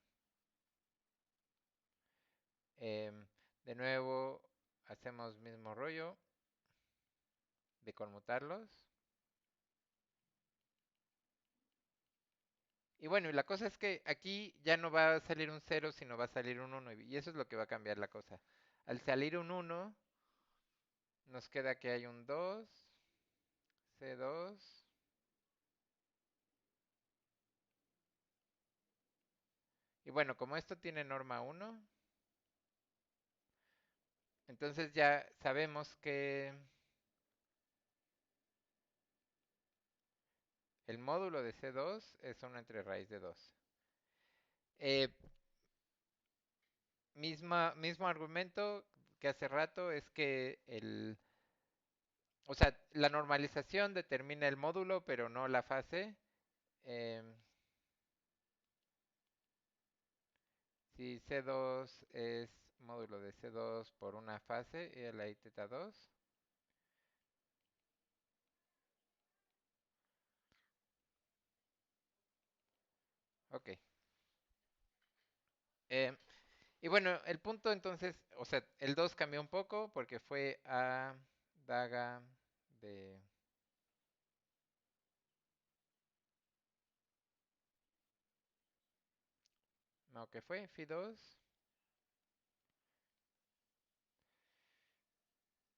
Em, de nuevo, hacemos mismo rollo de conmutarlos. Y bueno, y la cosa es que aquí ya no va a salir un cero, sino va a salir un uno. Y eso es lo que va a cambiar la cosa. Al salir un uno, nos queda que hay un 2, C2. Y bueno, como esto tiene norma uno, entonces ya sabemos que el módulo de C2 es 1 entre raíz de 2. Eh, mismo argumento que hace rato es que o sea, la normalización determina el módulo, pero no la fase. Em, si C2 es módulo de C2 por una fase, y la I teta 2. Ok. Em, y bueno, el punto entonces, o sea, el 2 cambió un poco porque fue a daga de... No, ¿qué fue? Phi 2,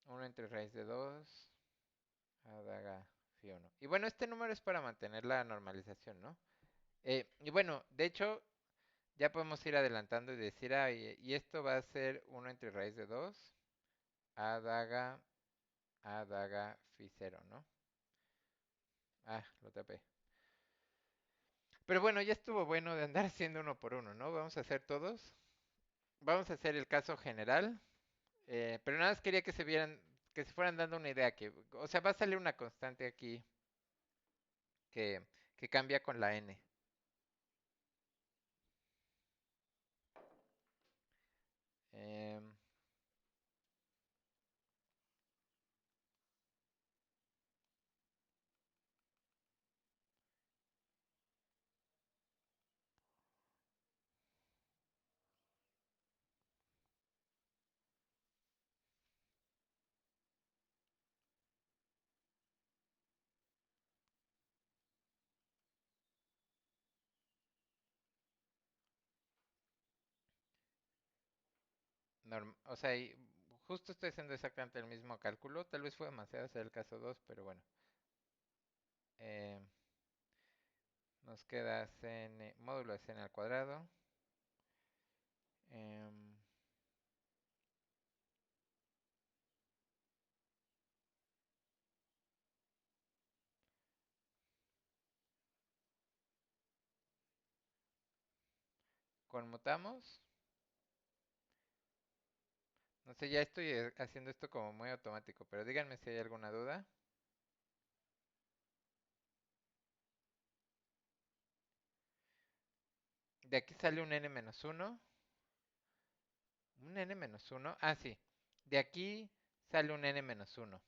1 entre raíz de 2 a daga phi 1. Y bueno, este número es para mantener la normalización, ¿no? Y bueno, de hecho, ya podemos ir adelantando y decir, ah, y esto va a ser 1 entre raíz de 2 a daga phi 0, ¿no? Ah, lo tapé. Pero bueno, ya estuvo bueno de andar haciendo uno por uno, ¿no? Vamos a hacer todos. Vamos a hacer el caso general. Pero nada más quería que se vieran, que se fueran dando una idea que, o sea, va a salir una constante aquí que, que cambia con la n. Em, o sea, justo estoy haciendo exactamente el mismo cálculo. Tal vez fue demasiado hacer el caso 2, pero bueno. Em, nos queda cn, módulo de cn al cuadrado. Em, conmutamos. No sé, ya estoy haciendo esto como muy automático, pero díganme si hay alguna duda. De aquí sale un n menos 1. Un n menos 1. Ah, sí. De aquí sale un n menos 1.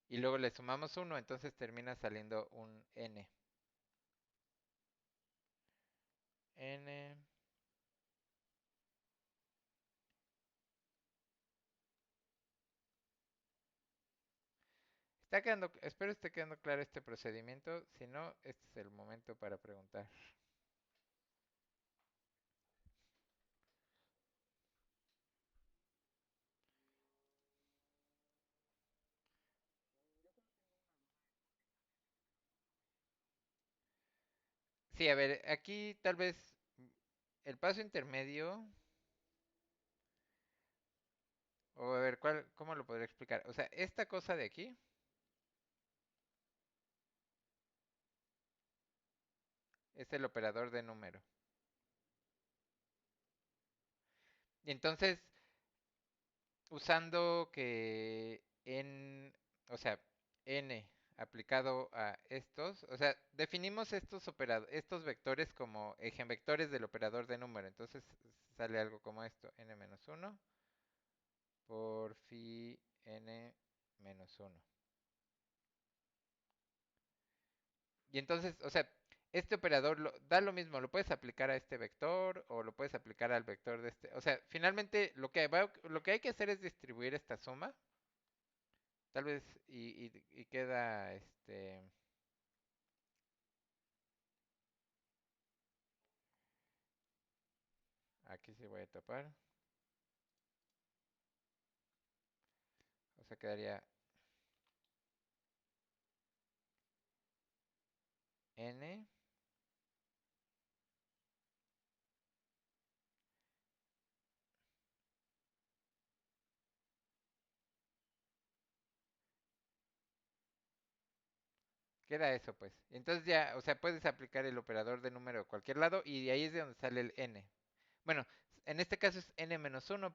Y luego le sumamos 1, entonces termina saliendo un n. N. Espero esté quedando claro este procedimiento. Si no, este es el momento para preguntar. Sí, a ver, aquí tal vez el paso intermedio, o a ver, ¿cómo lo podría explicar? O sea, esta cosa de aquí es el operador de número. Y entonces, usando que o sea, n aplicado a estos, o sea, definimos estos vectores como eigenvectores del operador de número. Entonces sale algo como esto, n-1 por phi n-1. Y entonces, o sea, este operador da lo mismo, lo puedes aplicar a este vector o lo puedes aplicar al vector de este. O sea, finalmente lo que hay que hacer es distribuir esta suma, tal vez, y queda, aquí sí voy a tapar, o sea, quedaría n, queda eso pues. Entonces ya, o sea, puedes aplicar el operador de número a cualquier lado y de ahí es de donde sale el n. Bueno, en este caso es n-1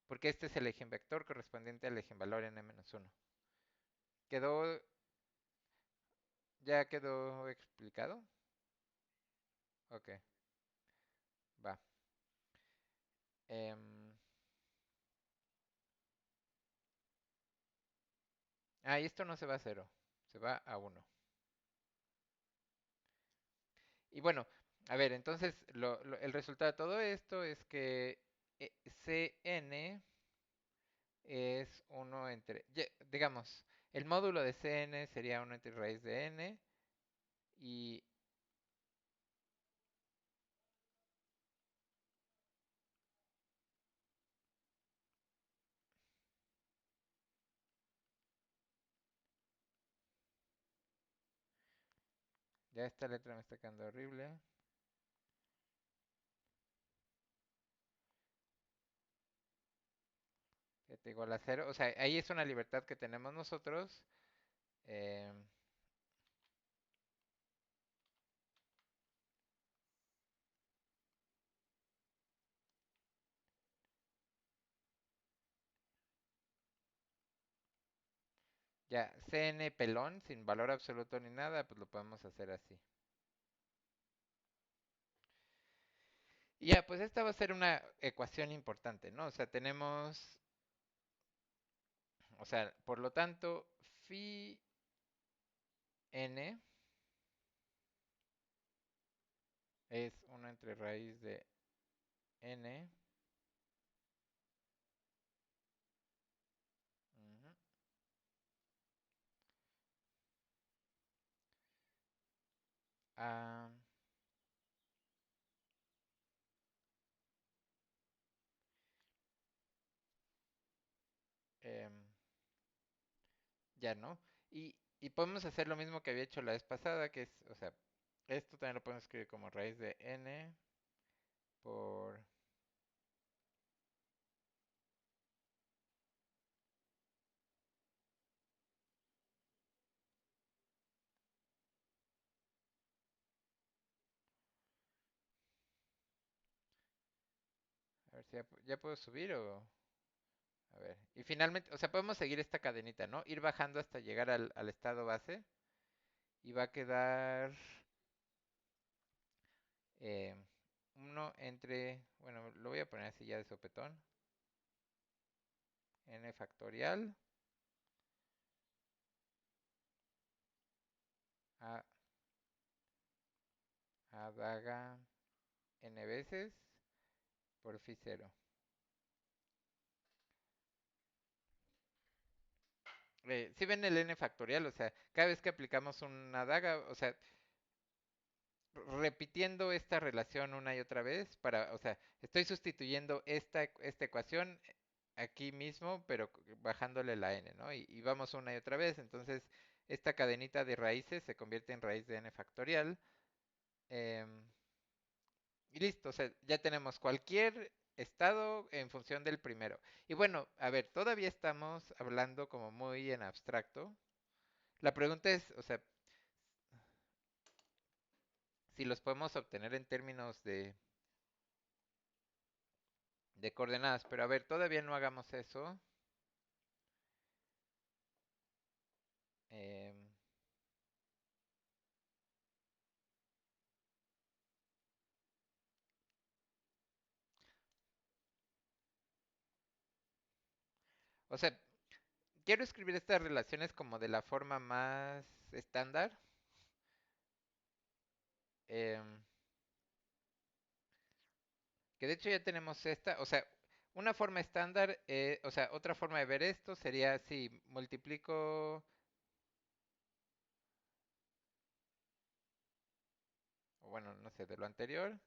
porque este es el eigenvector correspondiente al eigenvalor n-1. ¿Quedó, ya quedó explicado? Ok, va. Em, y esto no se va a cero, se va a uno. Y bueno, a ver, entonces el resultado de todo esto es que Cn es uno entre, digamos, el módulo de Cn sería uno entre raíz de n y ya esta letra me está quedando horrible. Fíjate, igual a cero. O sea, ahí es una libertad que tenemos nosotros. em, ya, Cn pelón, sin valor absoluto ni nada, pues lo podemos hacer así. Y ya, pues esta va a ser una ecuación importante, ¿no? O sea, tenemos, o sea, por lo tanto, phi n es uno entre raíz de n, ujú, a, em, ya, ¿no? Y podemos hacer lo mismo que había hecho la vez pasada, que es, o sea, esto también lo podemos escribir como raíz de n por, a ver si ya puedo subir o, a ver. Y finalmente, o sea, podemos seguir esta cadenita, ¿no? Ir bajando hasta llegar al estado base y va a quedar eh, uno entre, bueno, lo voy a poner así ya de sopetón, n factorial a, a daga n veces por phi cero. Si ven el n factorial, o sea, cada vez que aplicamos una daga, o sea, repitiendo esta relación una y otra vez para, o sea, estoy sustituyendo esta ecuación aquí mismo, pero bajándole la n, ¿no? Y vamos una y otra vez, entonces esta cadenita de raíces se convierte en raíz de n factorial. em, y listo, o sea, ya tenemos cualquier estado en función del primero. Y bueno, a ver, todavía estamos hablando como muy en abstracto. La pregunta es, o sea, si los podemos obtener en términos de coordenadas, pero a ver, todavía no hagamos eso. Em, o sea, quiero escribir estas relaciones como de la forma más estándar. em, que de hecho ya tenemos esta, o sea, una forma estándar, o sea, otra forma de ver esto sería si multiplico, o bueno, no sé, de lo anterior,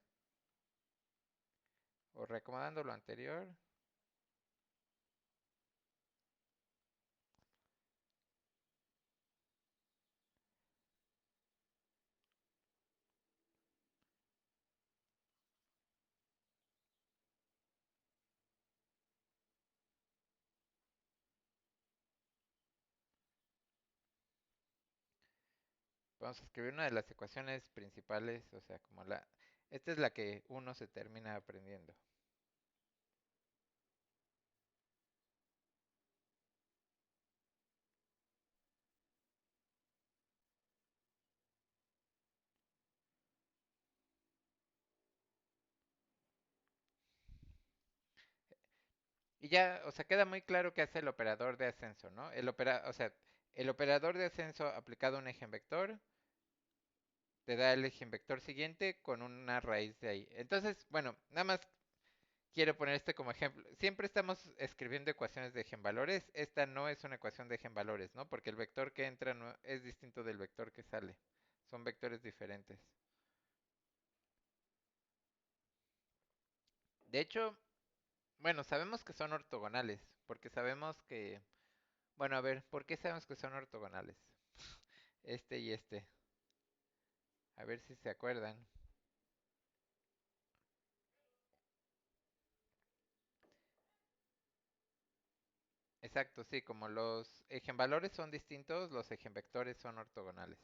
o reacomodando lo anterior. Vamos a escribir una de las ecuaciones principales, o sea, como esta es la que uno se termina aprendiendo. Y ya, o sea, queda muy claro qué hace el operador de ascenso, ¿no? O sea, el operador de ascenso aplicado a un vector te da el vector siguiente con una raíz de ahí. Entonces, bueno, nada más quiero poner este como ejemplo. Siempre estamos escribiendo ecuaciones de valores. Esta no es una ecuación de valores, ¿no? Porque el vector que entra no es distinto del vector que sale. Son vectores diferentes. De hecho, bueno, sabemos que son ortogonales, porque sabemos que... Bueno, a ver, ¿por qué sabemos que son ortogonales? Este y este. A ver si se acuerdan. Exacto, sí, como los eigenvalores son distintos, los eigenvectores son ortogonales.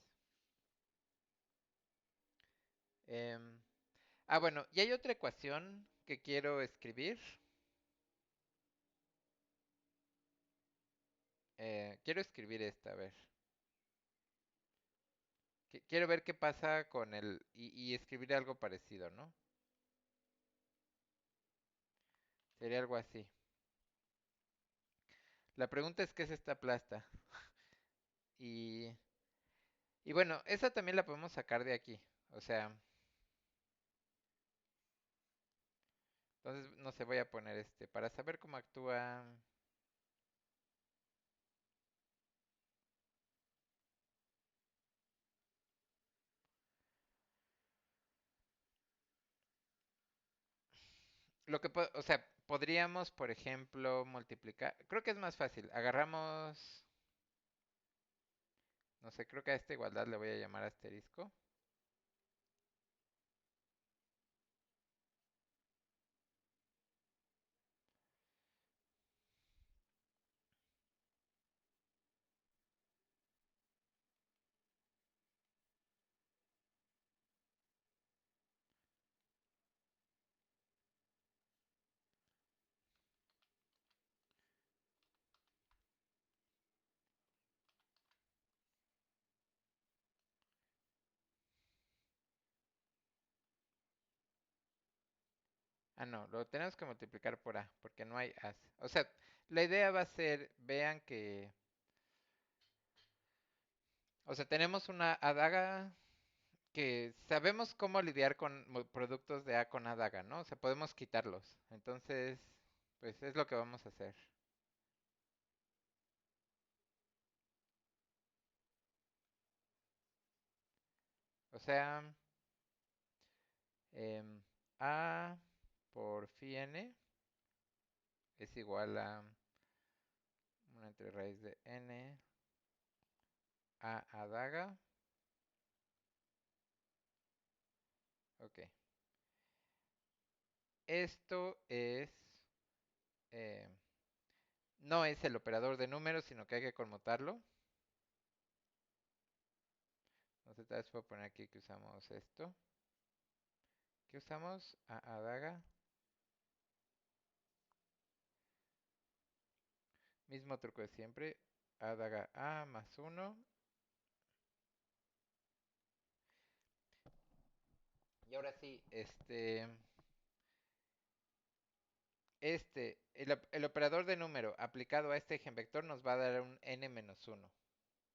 Em, bueno, y hay otra ecuación que quiero escribir. Quiero escribir esta, a ver. Quiero ver qué pasa con el... y escribir algo parecido, ¿no? Sería algo así. La pregunta es qué es esta plasta. Y, y bueno, esa también la podemos sacar de aquí. O sea, entonces no sé, voy a poner este. Para saber cómo actúa... O sea, podríamos, por ejemplo, multiplicar. Creo que es más fácil. Agarramos, no sé, creo que a esta igualdad le voy a llamar asterisco. Ah, no, lo tenemos que multiplicar por A, porque no hay As. O sea, la idea va a ser, vean que, o sea, tenemos una adaga que sabemos cómo lidiar con productos de A con adaga, ¿no? O sea, podemos quitarlos. Entonces, pues es lo que vamos a hacer. sea, em, A por phi n es igual a una entre raíz de n a daga. Ok. Esto es... eh, no es el operador de números, sino que hay que conmutarlo. Entonces tal vez puedo poner aquí que usamos esto. ¿Qué usamos? A daga. Mismo truco de siempre. A daga A más uno. Y ahora sí, el operador de número aplicado a este eigenvector nos va a dar un n menos uno.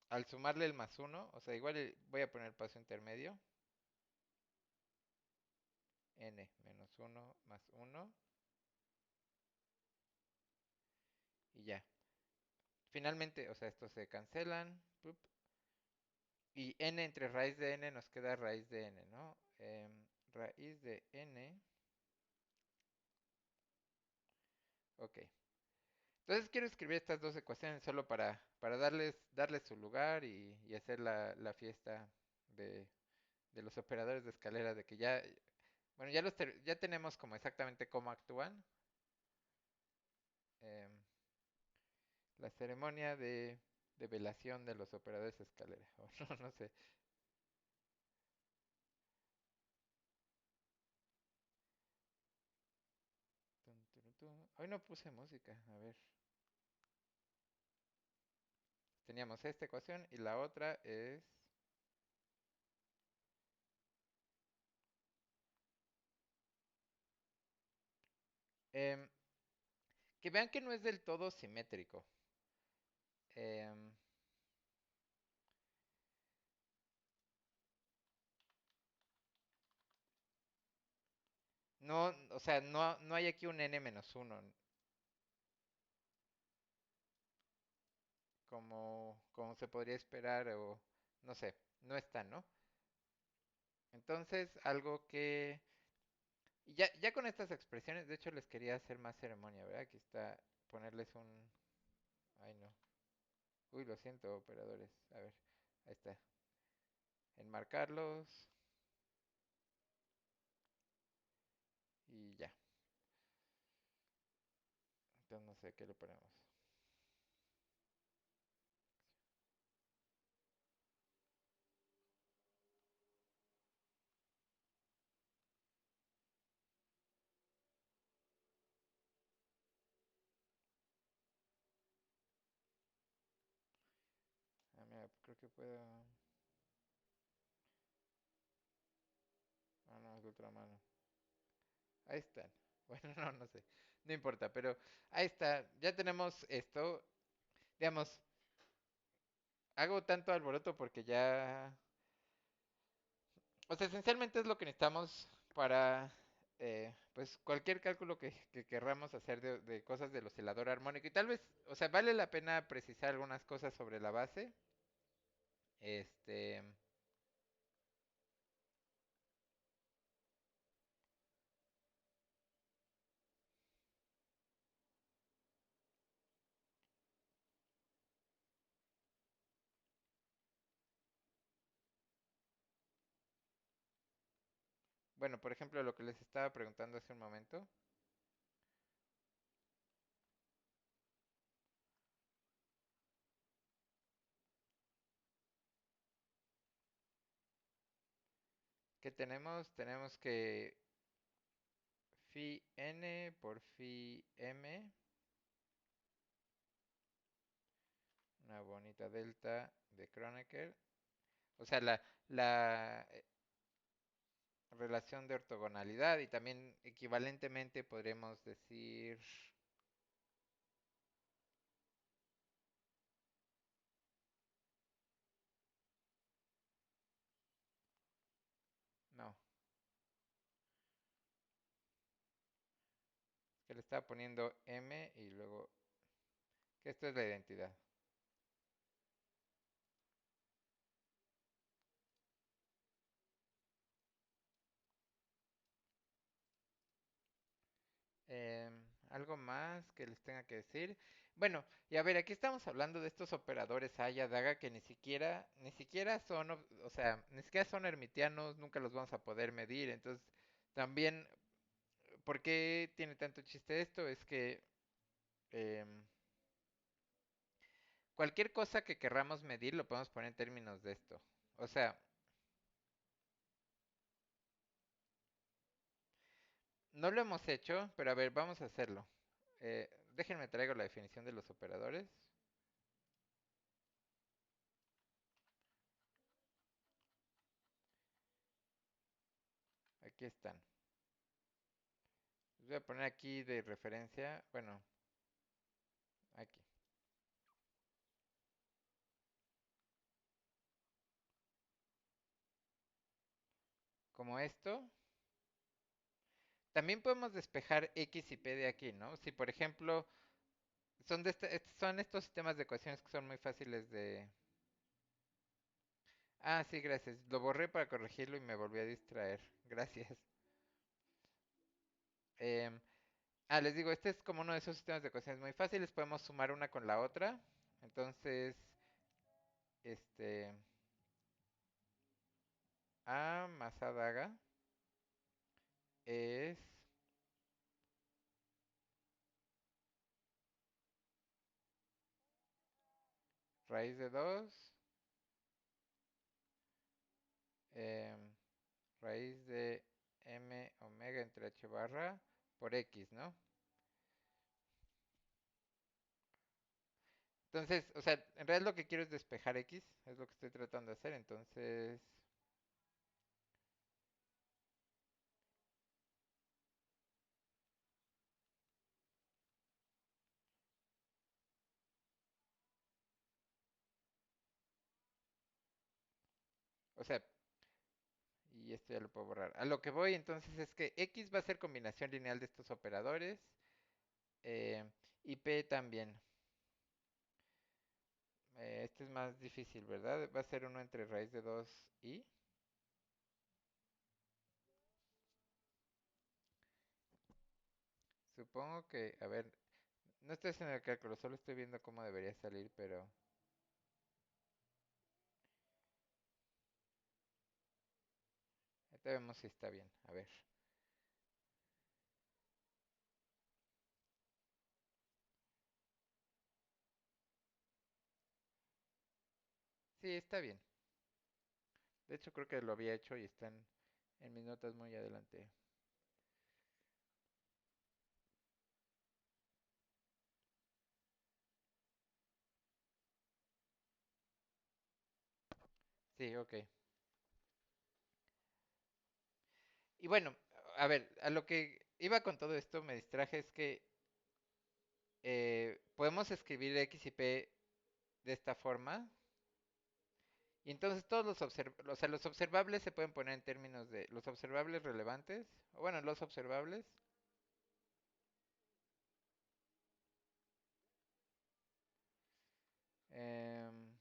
Al sumarle el más uno, o sea, igual voy a poner paso intermedio. N menos uno más uno. Y ya. Finalmente, o sea, estos se cancelan. Pup, y n entre raíz de n nos queda raíz de n, ¿no? Raíz de n. Ok. Entonces quiero escribir estas dos ecuaciones solo para darles su lugar y hacer la fiesta de, de los operadores de escalera, de que ya, bueno, ya tenemos como exactamente cómo actúan. Em, la ceremonia de velación de los operadores de escalera, o no, no sé. Tun, turun, tun. Hoy no puse música, a ver. Teníamos esta ecuación y la otra es... em, que vean que no es del todo simétrico. Em, no, o sea, no hay aquí un n menos uno, como se podría esperar, o no sé, no está, ¿no? Entonces, algo que... Y ya con estas expresiones, de hecho les quería hacer más ceremonia, ¿verdad? Aquí está, ponerles un... Ay, no. Uy, lo siento, operadores. A ver, ahí está. Enmarcarlos y ya. Entonces no sé qué le ponemos. Ah, mira, creo que puedo... Ah, no, es de otra mano. Ahí están. Bueno, no, no sé. No importa, pero ahí está. Ya tenemos esto. Digamos, hago tanto alboroto porque ya... O sea, esencialmente es lo que necesitamos para, pues, cualquier cálculo que querramos hacer de cosas del oscilador armónico. Y tal vez, o sea, vale la pena precisar algunas cosas sobre la base. Este, bueno, por ejemplo, lo que les estaba preguntando hace un momento, ¿qué tenemos? Tenemos que phi n por phi m, una bonita delta de Kronecker. O sea, la relación de ortogonalidad y también equivalentemente podremos decir... No, que le estaba poniendo m y luego... Que esto es la identidad. ¿Algo más que les tenga que decir? Bueno, y a ver, aquí estamos hablando de estos operadores Aya, Daga que ni siquiera son, o sea, ni siquiera son hermitianos, nunca los vamos a poder medir. Entonces, también, ¿por qué tiene tanto chiste esto? Es que em, cualquier cosa que querramos medir lo podemos poner en términos de esto. O sea, no lo hemos hecho, pero a ver, vamos a hacerlo. Déjenme traigo la definición de los operadores. Aquí están. Les voy a poner aquí de referencia, bueno, aquí. Como esto. También podemos despejar X y P de aquí, ¿no? Si por ejemplo son estos sistemas de ecuaciones que son muy fáciles de... Ah, sí, gracias. Lo borré para corregirlo y me volví a distraer. Gracias. Em, les digo, este es como uno de esos sistemas de ecuaciones muy fáciles. Podemos sumar una con la otra. Entonces, este, A más A daga es raíz de 2, raíz de m omega entre h barra por x, ¿no? Entonces, o sea, en realidad lo que quiero es despejar x, es lo que estoy tratando de hacer. Entonces, o sea, y esto ya lo puedo borrar. A lo que voy entonces es que x va a ser combinación lineal de estos operadores, eh, y p también. Este es más difícil, ¿verdad? Va a ser uno entre raíz de 2 y... Supongo que, a ver, no estoy haciendo el cálculo, solo estoy viendo cómo debería salir, pero... Ahorita vemos si está bien. A ver. Sí, está bien. De hecho, creo que lo había hecho y están en mis notas muy adelante. Sí, ok. Y bueno, a ver, a lo que iba con todo esto, me distraje, es que podemos escribir X y P de esta forma. Y entonces todos o sea, los observables se pueden poner en términos de los observables relevantes, o bueno, los observables. em,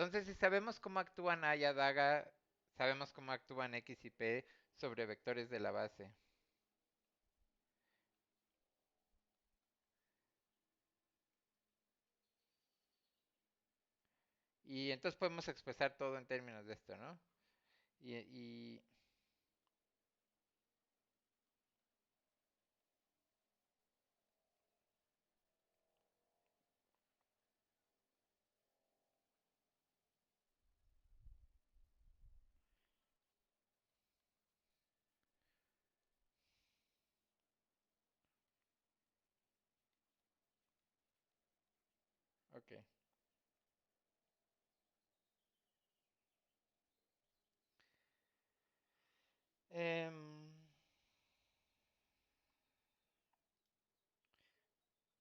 entonces, si sabemos cómo actúan A y A daga, sabemos cómo actúan X y P sobre vectores de la base. Y entonces podemos expresar todo en términos de esto, ¿no? Y ok. Em,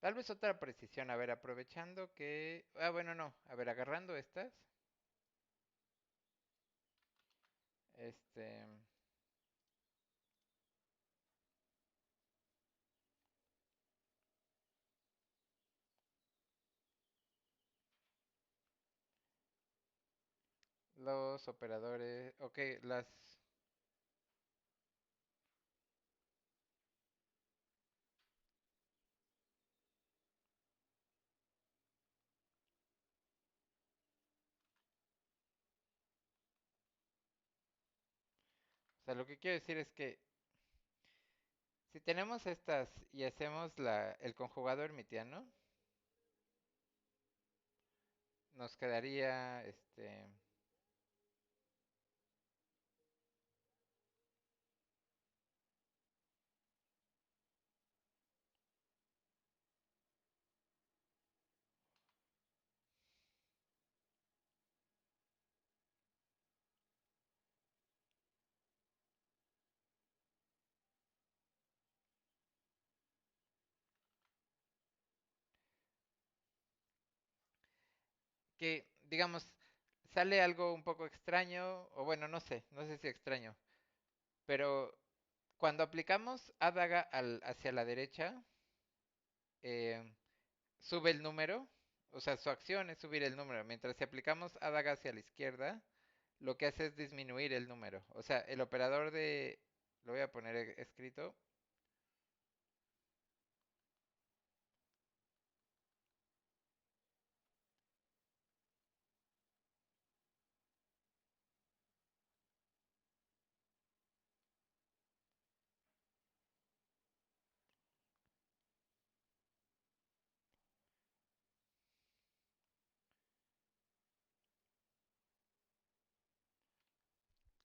Tal vez otra precisión, a ver, aprovechando que... Ah, bueno, no, a ver, agarrando estas, este... los operadores, ok, o sea, lo que quiero decir es que si tenemos estas y hacemos el conjugado hermitiano, nos quedaría, que, digamos, sale algo un poco extraño, o bueno, no sé si extraño, pero cuando aplicamos adaga hacia la derecha, eh, sube el número, o sea, su acción es subir el número, mientras si aplicamos adaga hacia la izquierda, lo que hace es disminuir el número. O sea, el operador de, lo voy a poner escrito,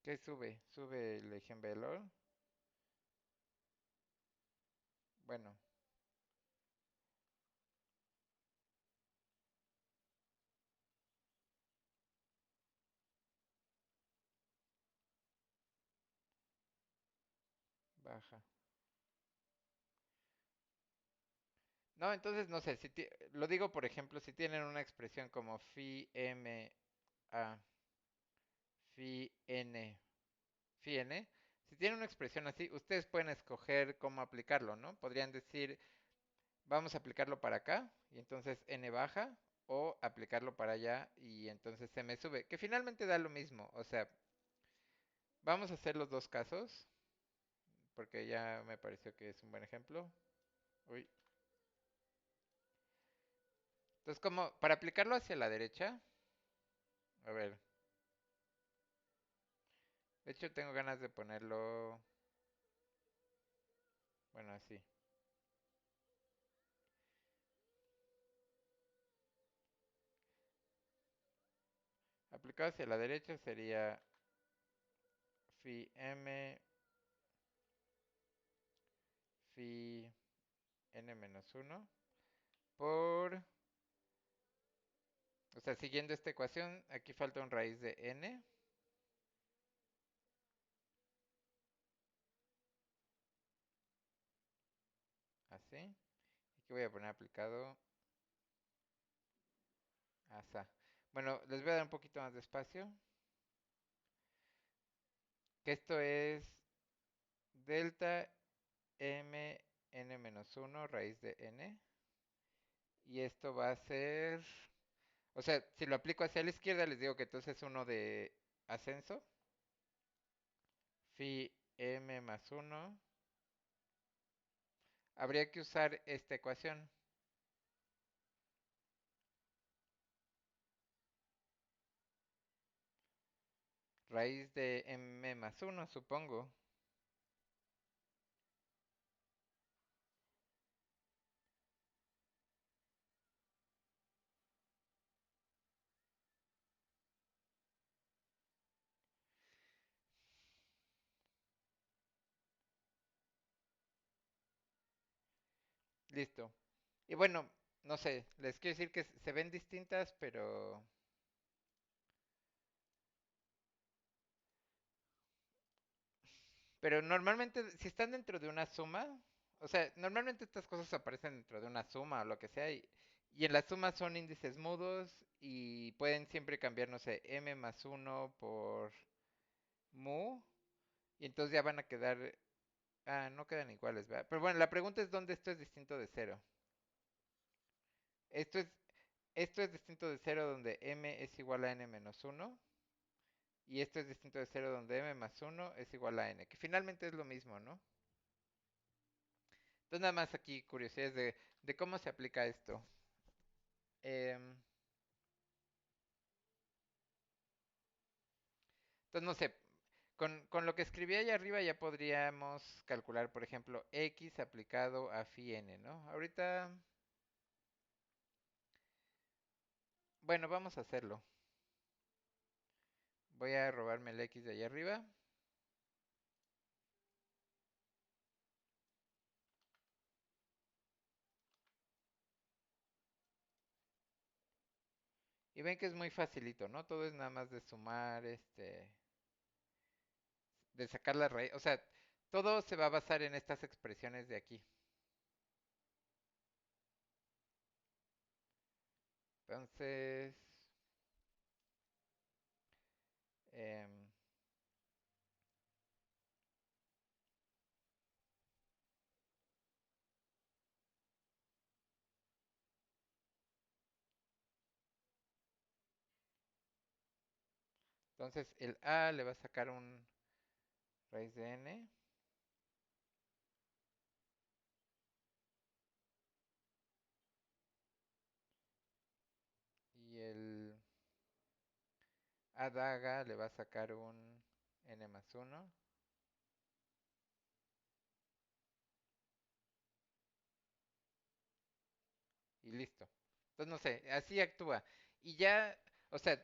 ¿qué sube? Sube el ejemplo, bueno, baja. No, entonces no sé, lo digo por ejemplo, si tienen una expresión como phi m a phi n phi n, si tienen una expresión así, ustedes pueden escoger cómo aplicarlo, ¿no? Podrían decir, vamos a aplicarlo para acá y entonces n baja, o aplicarlo para allá y entonces se me sube, que finalmente da lo mismo, o sea, vamos a hacer los dos casos, porque ya me pareció que es un buen ejemplo. Uy. Entonces, como para aplicarlo hacia la derecha, a ver, de hecho tengo ganas de ponerlo, bueno, así. Aplicado hacia la derecha sería phi m, phi n menos uno por, o sea, siguiendo esta ecuación, aquí falta un raíz de n, así. Aquí voy a poner aplicado asa. Bueno, les voy a dar un poquito más de espacio. Que esto es delta m n menos uno raíz de n. Y esto va a ser, o sea, si lo aplico hacia la izquierda, les digo que entonces es uno de ascenso. Phi m más uno. Habría que usar esta ecuación. Raíz de m más uno, supongo. Listo. Y bueno, no sé, les quiero decir que se ven distintas, pero normalmente si están dentro de una suma, o sea, normalmente estas cosas aparecen dentro de una suma o lo que sea, y en la suma son índices mudos y pueden siempre cambiar, no sé, m más uno por mu, y entonces ya van a quedar, ah, no quedan iguales, ¿verdad? Pero bueno, la pregunta es dónde esto es distinto de cero. Esto es, esto es distinto de cero donde m es igual a n menos uno Y esto es distinto de cero donde m más uno es igual a n, que finalmente es lo mismo, ¿no? Entonces nada más aquí curiosidades de cómo se aplica esto. Em, entonces no sé, con lo que escribí ahí arriba ya podríamos calcular, por ejemplo, x aplicado a phi n, ¿no? Ahorita, bueno, vamos a hacerlo. Voy a robarme el x de ahí arriba. Y ven que es muy facilito, ¿no? Todo es nada más de sumar, de sacar la raíz. O sea, todo se va a basar en estas expresiones de aquí. Entonces, em, entonces el a le va a sacar un raíz de n y el a daga le va a sacar un n más uno y listo. Entonces, no sé, así actúa. Y ya, o sea,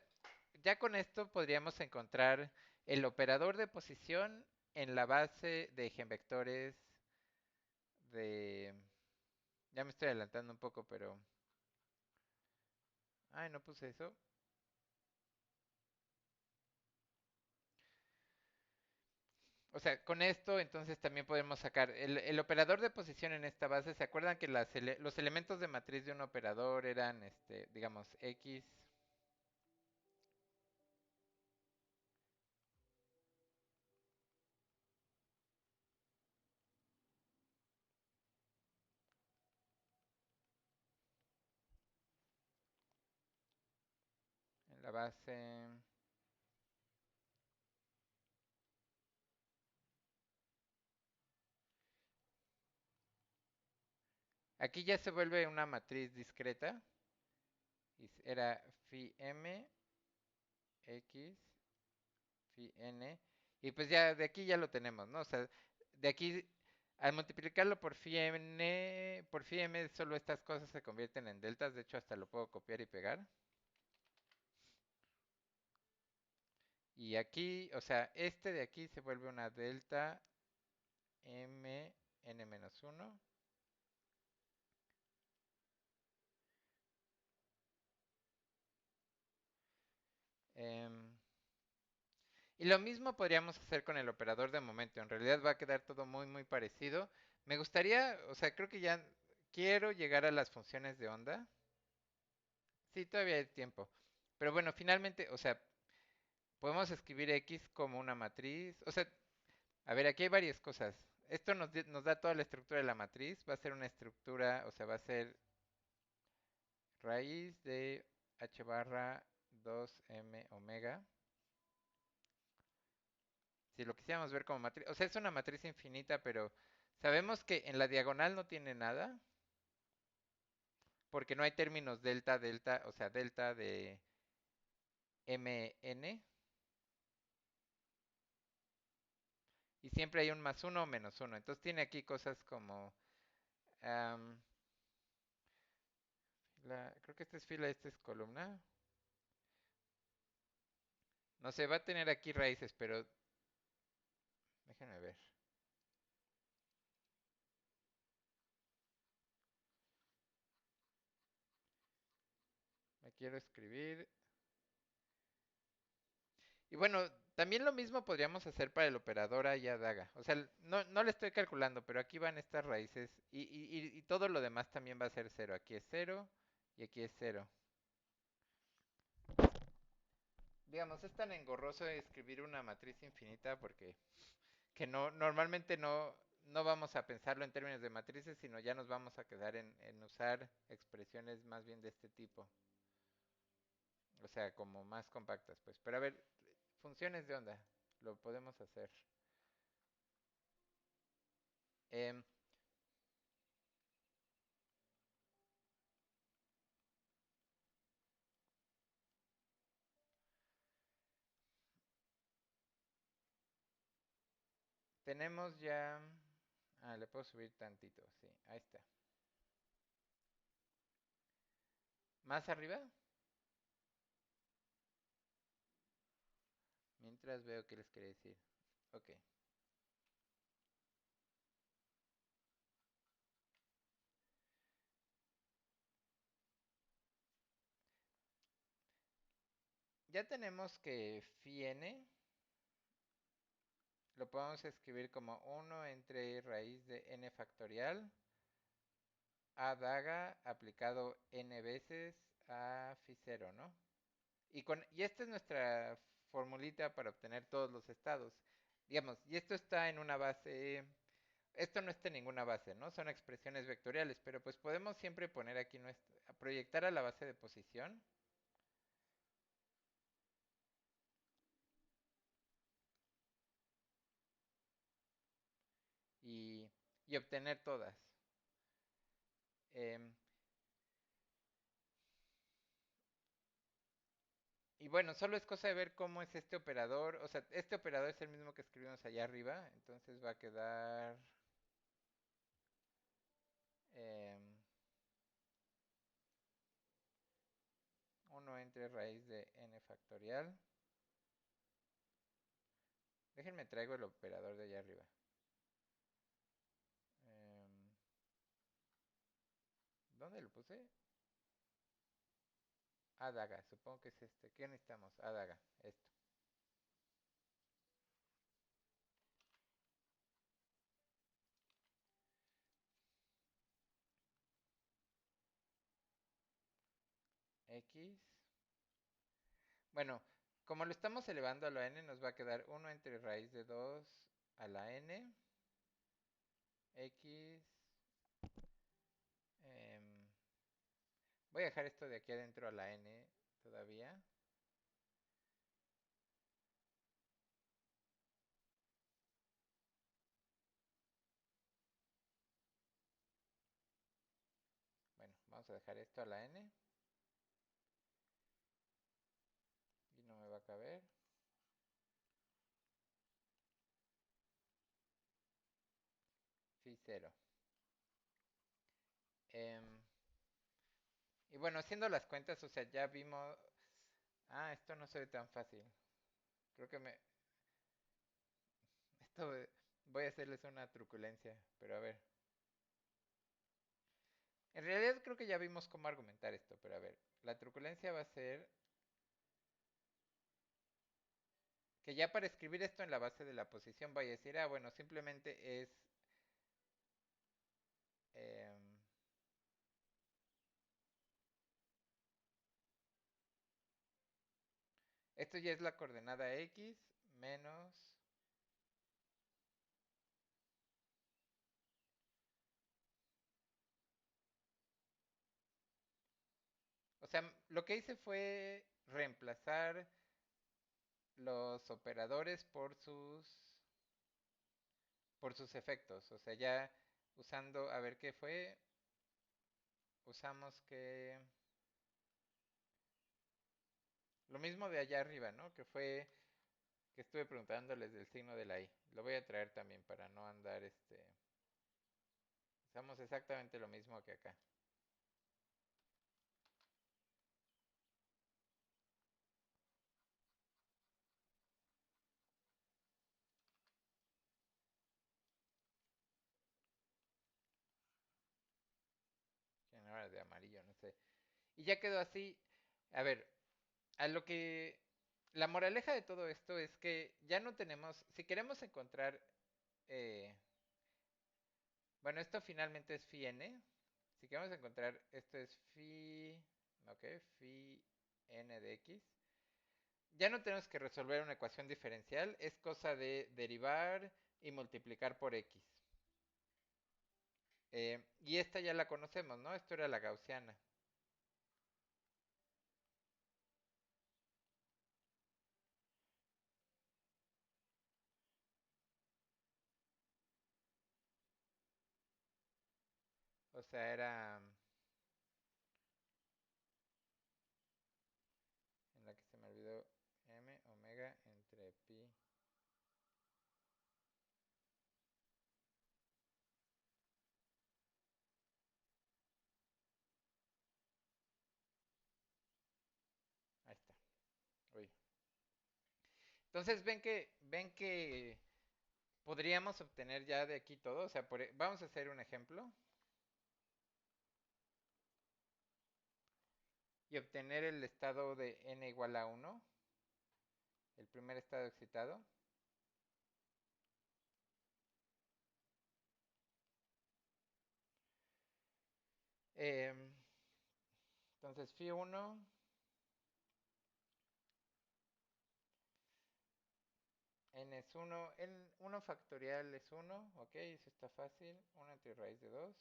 ya con esto podríamos encontrar el operador de posición en la base de eigenvectores de... Ya me estoy adelantando un poco, pero... Ay, no puse eso. O sea, con esto entonces también podemos sacar el operador de posición en esta base. ¿Se acuerdan que los elementos de matriz de un operador eran, digamos, X en la base? Aquí ya se vuelve una matriz discreta. Y era phi m, x, phi n. Y pues ya de aquí ya lo tenemos, ¿no? O sea, de aquí al multiplicarlo por phi m, solo estas cosas se convierten en deltas. De hecho, hasta lo puedo copiar y pegar. Y aquí, o sea, este de aquí se vuelve una delta m n menos uno. Em, y lo mismo podríamos hacer con el operador de momento. En realidad va a quedar todo muy, muy parecido. Me gustaría, o sea, creo que ya quiero llegar a las funciones de onda. Sí, todavía hay tiempo. Pero bueno, finalmente, o sea, podemos escribir x como una matriz. O sea, a ver, aquí hay varias cosas. Esto nos da toda la estructura de la matriz. Va a ser una estructura, o sea, va a ser raíz de h barra 2m omega. Si lo quisiéramos ver como matriz, o sea, es una matriz infinita, pero sabemos que en la diagonal no tiene nada, porque no hay términos delta, delta, o sea, delta de mn, y siempre hay un más uno o menos uno. Entonces tiene aquí cosas como, am, creo que esta es fila, esta es columna. No sé, va a tener aquí raíces, pero déjenme ver. Me quiero escribir. Y bueno, también lo mismo podríamos hacer para el operador a y a daga. O sea, no le estoy calculando, pero aquí van estas raíces y todo lo demás también va a ser cero. Aquí es cero y aquí es cero. Digamos, es tan engorroso escribir una matriz infinita porque que no normalmente no vamos a pensarlo en términos de matrices, sino ya nos vamos a quedar en usar expresiones más bien de este tipo. O sea, como más compactas, pues. Pero a ver, funciones de onda. Lo podemos hacer. Em, tenemos ya... Ah, le puedo subir tantito, sí, ahí está. ¿Más arriba? Mientras veo qué les quiere decir. Ok. Ya tenemos que phi n lo podemos escribir como uno entre raíz de n factorial a daga aplicado n veces a phi 0, ¿no? Y esta es nuestra formulita para obtener todos los estados. Digamos, y esto está en una base, esto no está en ninguna base, ¿no? Son expresiones vectoriales, pero pues podemos siempre poner aquí proyectar a la base de posición y, y obtener todas. Em, y bueno, solo es cosa de ver cómo es este operador. O sea, este operador es el mismo que escribimos allá arriba, entonces va a quedar em, 1 entre raíz de n factorial. Déjenme traigo el operador de allá arriba. Em, ¿Dónde lo puse? Adaga, supongo que es este. ¿Qué necesitamos? Adaga, esto. X. Bueno, como lo estamos elevando a la n, nos va a quedar 1 entre raíz de 2 a la n. X. em, Voy a dejar esto de aquí adentro a la n todavía. Bueno, vamos a dejar esto a la n. Y no me va a caber. Phi 0. Em, y bueno, haciendo las cuentas, o sea, ya vimos... Ah, esto no se ve tan fácil. Creo que me... Esto... Voy a hacerles una truculencia, pero a ver. En realidad creo que ya vimos cómo argumentar esto, pero a ver. La truculencia va a ser que ya para escribir esto en la base de la posición vaya a decir, ah, bueno, simplemente es... em, esto ya es la coordenada x menos... O sea, lo que hice fue reemplazar los operadores por sus efectos. O sea, ya usando, a ver qué fue, usamos que lo mismo de allá arriba, ¿no? Que fue que estuve preguntándoles del signo de la i. Lo voy a traer también para no andar usamos exactamente lo mismo que acá. Que ahora de amarillo, no sé. Y ya quedó así. A ver, a lo que la moraleja de todo esto es que ya no tenemos, si queremos encontrar eh, bueno, esto finalmente es phi n. Si queremos encontrar, esto es phi, ok, phi n de x. Ya no tenemos que resolver una ecuación diferencial, es cosa de derivar y multiplicar por x. Y esta ya la conocemos, ¿no? Esto era la gaussiana. O sea, era en la que se me olvidó m omega entre pi. Ahí está. Uy. Entonces ven que podríamos obtener ya de aquí todo. O sea, vamos a hacer un ejemplo y obtener el estado de n igual a uno, el primer estado excitado. Em, entonces, phi 1 n es uno, n 1 factorial es uno, ok, eso está fácil, 1 entre raíz de 2.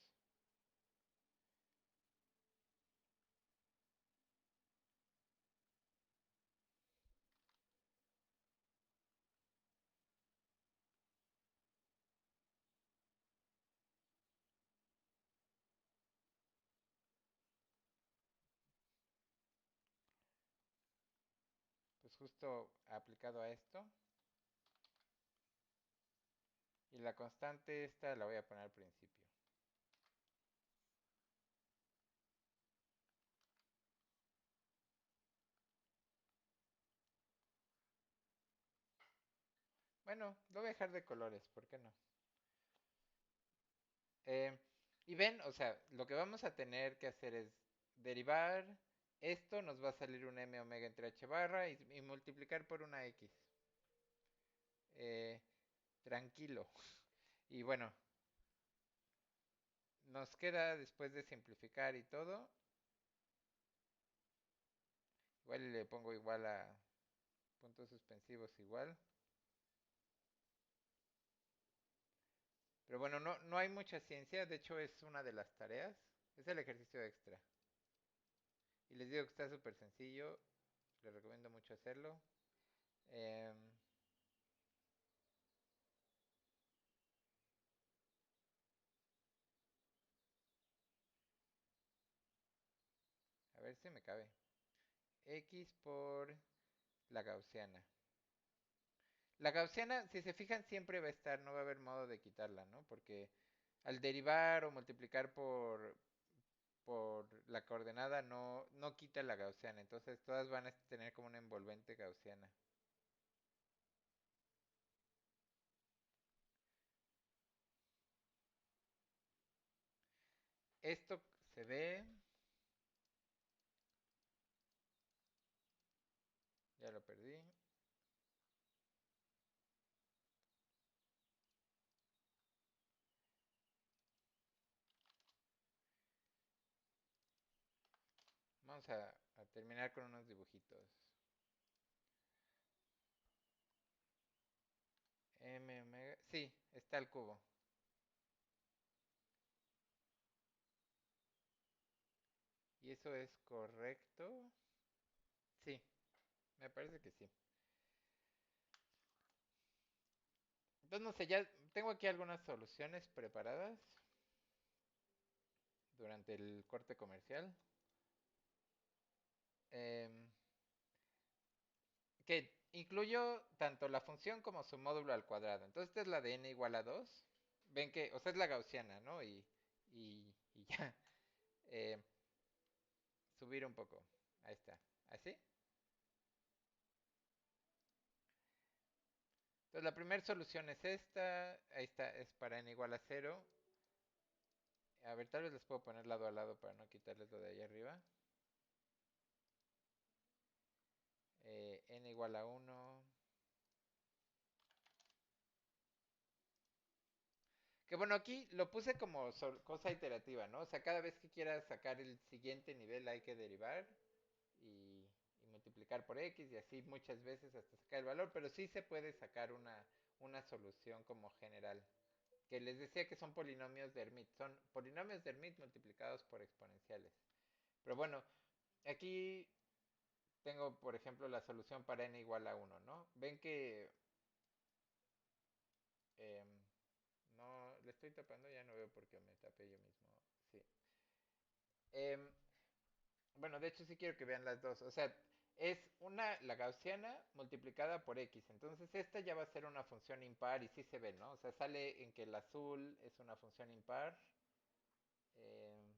Pues justo aplicado a esto. Y la constante esta la voy a poner al principio. Bueno, lo voy a dejar de colores, ¿por qué no? Eh, y ven, o sea, lo que vamos a tener que hacer es derivar esto, nos va a salir un m omega entre h barra y multiplicar por una x. Eh, tranquilo. Y bueno, nos queda después de simplificar y todo. Igual le pongo igual a puntos suspensivos igual. Pero bueno, no hay mucha ciencia, de hecho es una de las tareas. Es el ejercicio extra. Y les digo que está súper sencillo, les recomiendo mucho hacerlo. Em, a ver si me cabe. X por la gaussiana. La gaussiana, si se fijan, siempre va a estar, no va a haber modo de quitarla, ¿no? Porque al derivar o multiplicar por la coordenada no quita la gaussiana. Entonces todas van a tener como una envolvente gaussiana. Esto se ve, ya lo perdí. Vamos a terminar con unos dibujitos. M omega, sí, está el cubo. ¿Y eso es correcto? Sí, me parece que sí. Entonces, no sé, ya tengo aquí algunas soluciones preparadas durante el corte comercial. Em, que incluyo tanto la función como su módulo al cuadrado. Entonces, esta es la de n igual a 2. Ven que, o sea, es la gaussiana, ¿no? Y ya. Eh, subir un poco. Ahí está. ¿Así? Entonces, la primera solución es esta. Ahí está, es para n igual a 0. A ver, tal vez les puedo poner lado a lado para no quitarles lo de ahí arriba. N igual a 1. Que bueno, aquí lo puse como cosa iterativa, ¿no? O sea, cada vez que quieras sacar el siguiente nivel hay que derivar y multiplicar por x y así muchas veces hasta sacar el valor, pero sí se puede sacar una solución como general. Que les decía que son polinomios de Hermite, son polinomios de Hermite multiplicados por exponenciales. Pero bueno, aquí tengo, por ejemplo, la solución para n igual a 1, ¿no? Ven que em, no, le estoy tapando, ya no veo por qué me tapé yo mismo. Sí. Em, bueno, de hecho sí quiero que vean las dos. O sea, es una, la gaussiana multiplicada por x. Entonces esta ya va a ser una función impar y sí se ve, ¿no? O sea, sale en que el azul es una función impar, em,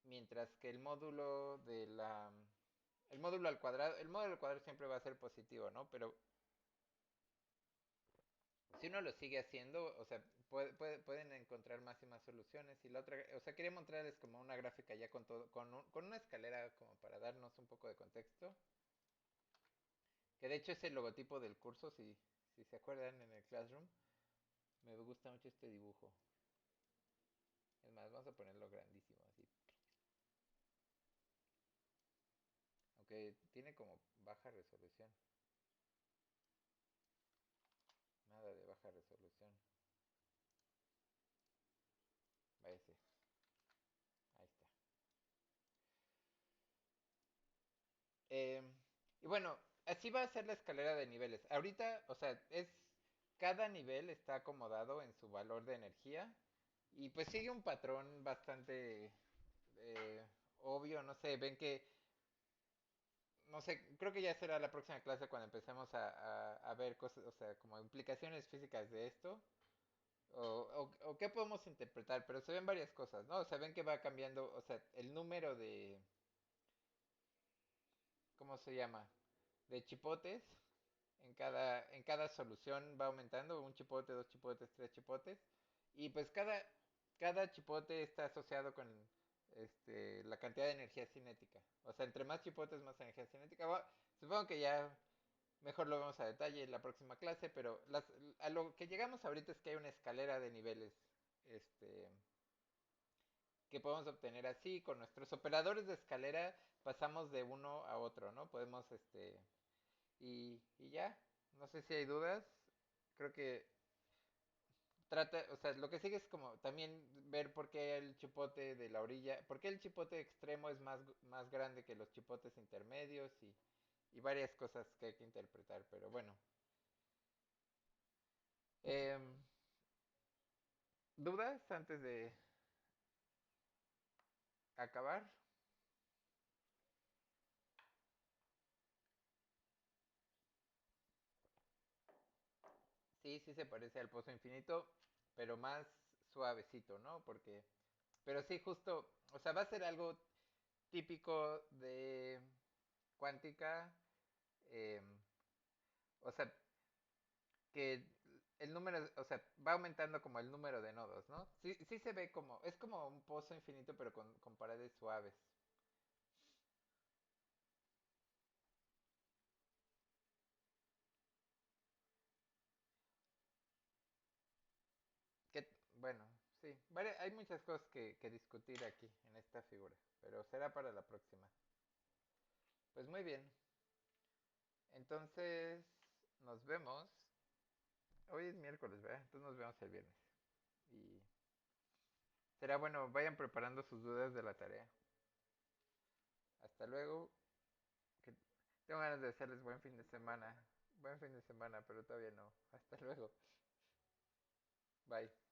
mientras que el módulo de la... El módulo al cuadrado, el módulo al cuadrado siempre va a ser positivo, ¿no? Pero si uno lo sigue haciendo, o sea, pueden encontrar más y más soluciones. Y la otra, o sea, quería mostrarles como una gráfica ya con todo, con una escalera como para darnos un poco de contexto. Que de hecho es el logotipo del curso, si se acuerdan en el Classroom. Me gusta mucho este dibujo. Es más, vamos a ponerlo grandísimo, así. Aunque tiene como baja resolución. Nada de baja resolución. Váyase. Ahí está. Eh, y bueno, así va a ser la escalera de niveles. Ahorita, o sea, cada nivel está acomodado en su valor de energía y pues sigue un patrón bastante obvio, no sé, ven que, no sé, creo que ya será la próxima clase cuando empecemos a ver cosas, o sea, como implicaciones físicas de esto. O qué podemos interpretar, pero se ven varias cosas, ¿no? O sea, ven que va cambiando, o sea, el número de, ¿cómo se llama? De chipotes en cada solución va aumentando, un chipote, dos chipotes, tres chipotes. Y pues cada chipote está asociado con la cantidad de energía cinética. O sea, entre más chipotes, más energía cinética. Supongo que ya mejor lo vemos a detalle en la próxima clase, pero a lo que llegamos ahorita es que hay una escalera de niveles este, que podemos obtener así. Con nuestros operadores de escalera pasamos de uno a otro, ¿no? Podemos y ya, no sé si hay dudas. Creo que o sea, lo que sigue es como también ver por qué el chipote de la orilla, por qué el chipote extremo es más grande que los chipotes intermedios y varias cosas que hay que interpretar, pero bueno. Em, ¿Dudas antes de acabar? Sí, sí se parece al pozo infinito, pero más suavecito, ¿no? Pero sí, justo, o sea, va a ser algo típico de cuántica. em, o sea, que el número, o sea, va aumentando como el número de nodos, ¿no? Sí, sí se ve como, es como un pozo infinito, pero con paredes suaves. Bueno, sí, hay muchas cosas que discutir aquí en esta figura, pero será para la próxima. Pues muy bien, entonces nos vemos. Hoy es miércoles, ¿verdad? Entonces nos vemos el viernes. Y será bueno, vayan preparando sus dudas de la tarea. Hasta luego. Que tengo ganas de hacerles buen fin de semana. Buen fin de semana, pero todavía no. Hasta luego. Bye.